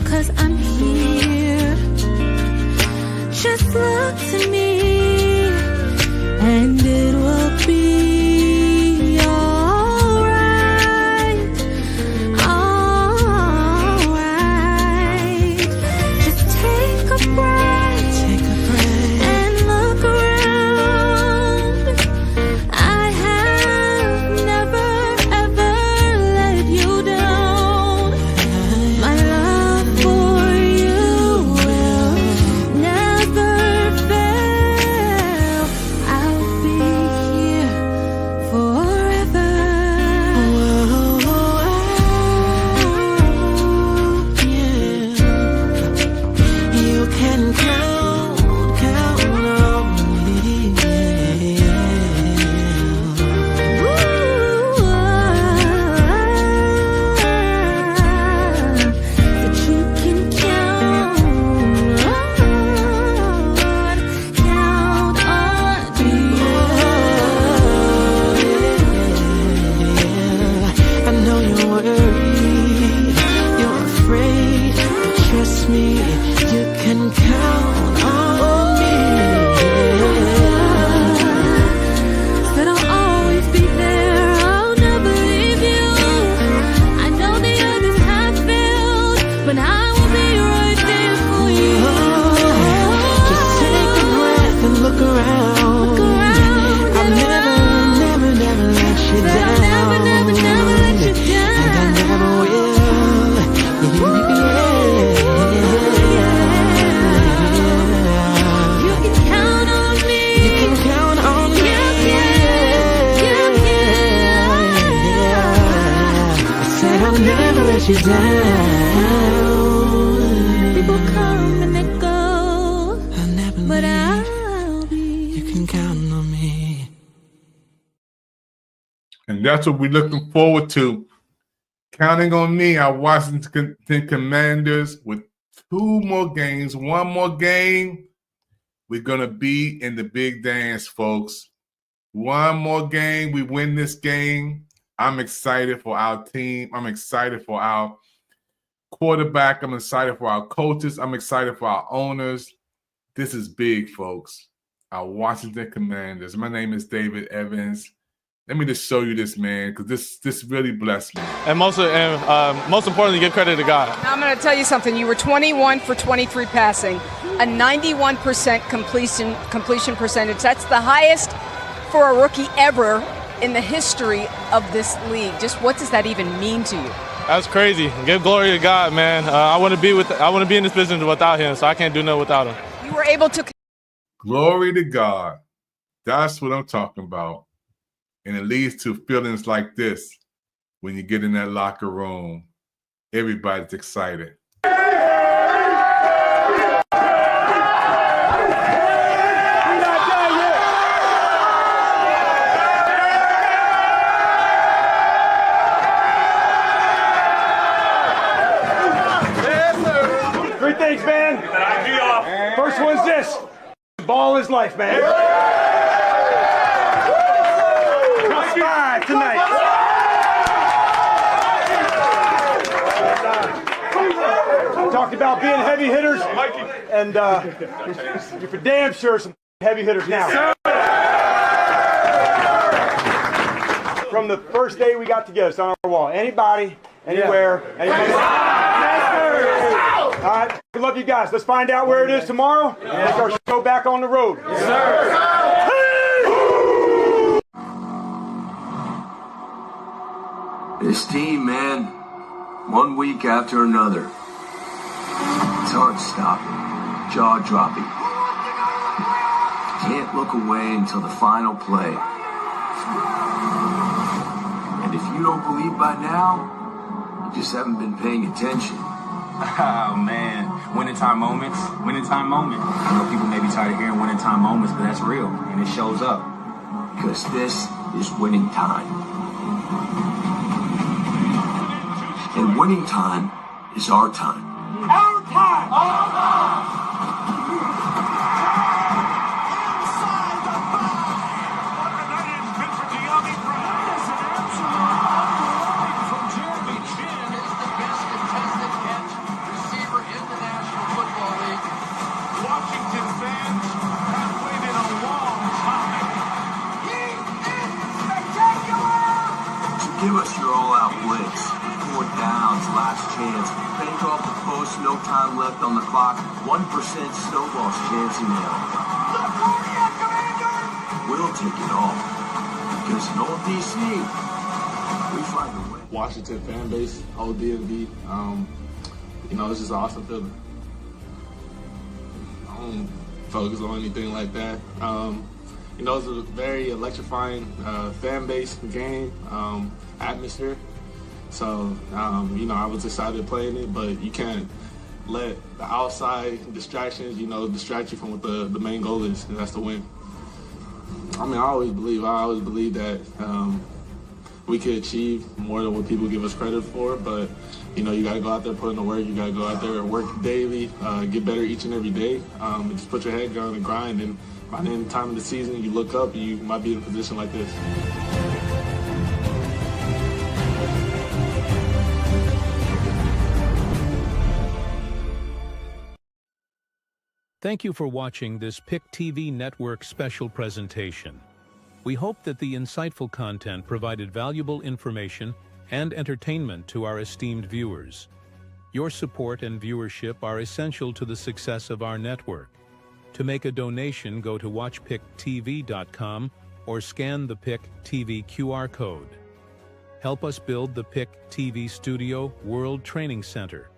Speaker 9: 'cause I'm here. Just look to me, and it will be alright, alright. Just take a breath, and look around. I have never ever let you down. My love for you will never fail. I'll be here forever.
Speaker 24: You can count on me.
Speaker 9: That you can count on me.
Speaker 24: I know you're worried, you're afraid, but trust me, you can count on me.
Speaker 9: That I'll always be there, I'll never leave you. I know the others have failed, but I will be right there for you.
Speaker 24: Just take a breath and look around. I'll never let you down.
Speaker 9: Never let you down.
Speaker 24: And I never will.
Speaker 9: You can count on me.
Speaker 24: You can count on me. I said I'll never let you down.
Speaker 9: People come and they go,
Speaker 24: I'll never
Speaker 9: but
Speaker 24: leave.
Speaker 9: I'll be.
Speaker 24: You can count on me.
Speaker 1: And that's what we're looking forward to. Counting on me, our Washington Commanders, with 2 more games, 1 more game. We're going to be in the big dance, folks. 1 more game. We win this game. I'm excited for our team. I'm excited for our quarterback. I'm excited for our coaches. I'm excited for our owners. This is big, folks. Our Washington Commanders. My name is David Evans. Let me just show you this, man, because this really blessed me.
Speaker 12: And most importantly, give credit to God.
Speaker 19: Now I'm going to tell you something. You were 21 for 23 passing, a 91% completion percentage. That's the highest for a rookie ever in the history of this league. Just what does that even mean to you?
Speaker 12: That's crazy. Give glory to God, man. I want to be in this position without Him, so I can't do nothing without Him.
Speaker 19: You were able to.
Speaker 1: Glory to God. That's what I'm talking about. And it leads to feelings like this when you get in that locker room. Everybody's excited.
Speaker 6: Three things, man. First one's this. Ball is life, man. Five tonight. Talked about being heavy hitters, and you're for damn sure some heavy hitters now. From the first day we got together, it's on our wall. Anybody, anywhere, anybody. All right, good luck, you guys. Let's find out where it is tomorrow. Take our show back on the road. Yes, sir.
Speaker 20: This team, man,
Speaker 5: one week after another. It's heart-stopping, jaw-dropping. Can't look away until the final play. And if you don't believe by now, you just haven't been paying attention.
Speaker 7: Oh, man. Winning time moments. Winning time moment. I know people may be tired of hearing winning time moments, but that's real, and it shows up.
Speaker 5: Because this is winning time. And winning time is our time.
Speaker 9: Our time! Our time!
Speaker 5: Give us your all-out blitz. 4 downs, last chance. Bank off the post, no time left on the clock. 1% snowball's chance in hell. We'll take it all. Because in old DC, we find a way.
Speaker 12: Washington fan base, old DMV. It's just an awesome feeling. I don't focus on anything like that. It's a very electrifying fan base game, atmosphere. So, I was excited playing it, but you can't let the outside distractions, distract you from what the main goal is, and that's to win. I always believe that we could achieve more than what people give us credit for, but, you got to go out there, put in the work. You got to go out there and work daily, get better each and every day. Just put your head down and grind, and by the end of the time of the season, you look up, you might be in a position like this.
Speaker 11: Thank you for watching this PIC TV Network special presentation. We hope that the insightful content provided valuable information and entertainment to our esteemed viewers. Your support and viewership are essential to the success of our network. To make a donation, go to watchpictv.com or scan the PIC TV QR code. Help us build the PIC TV Studio World Training Center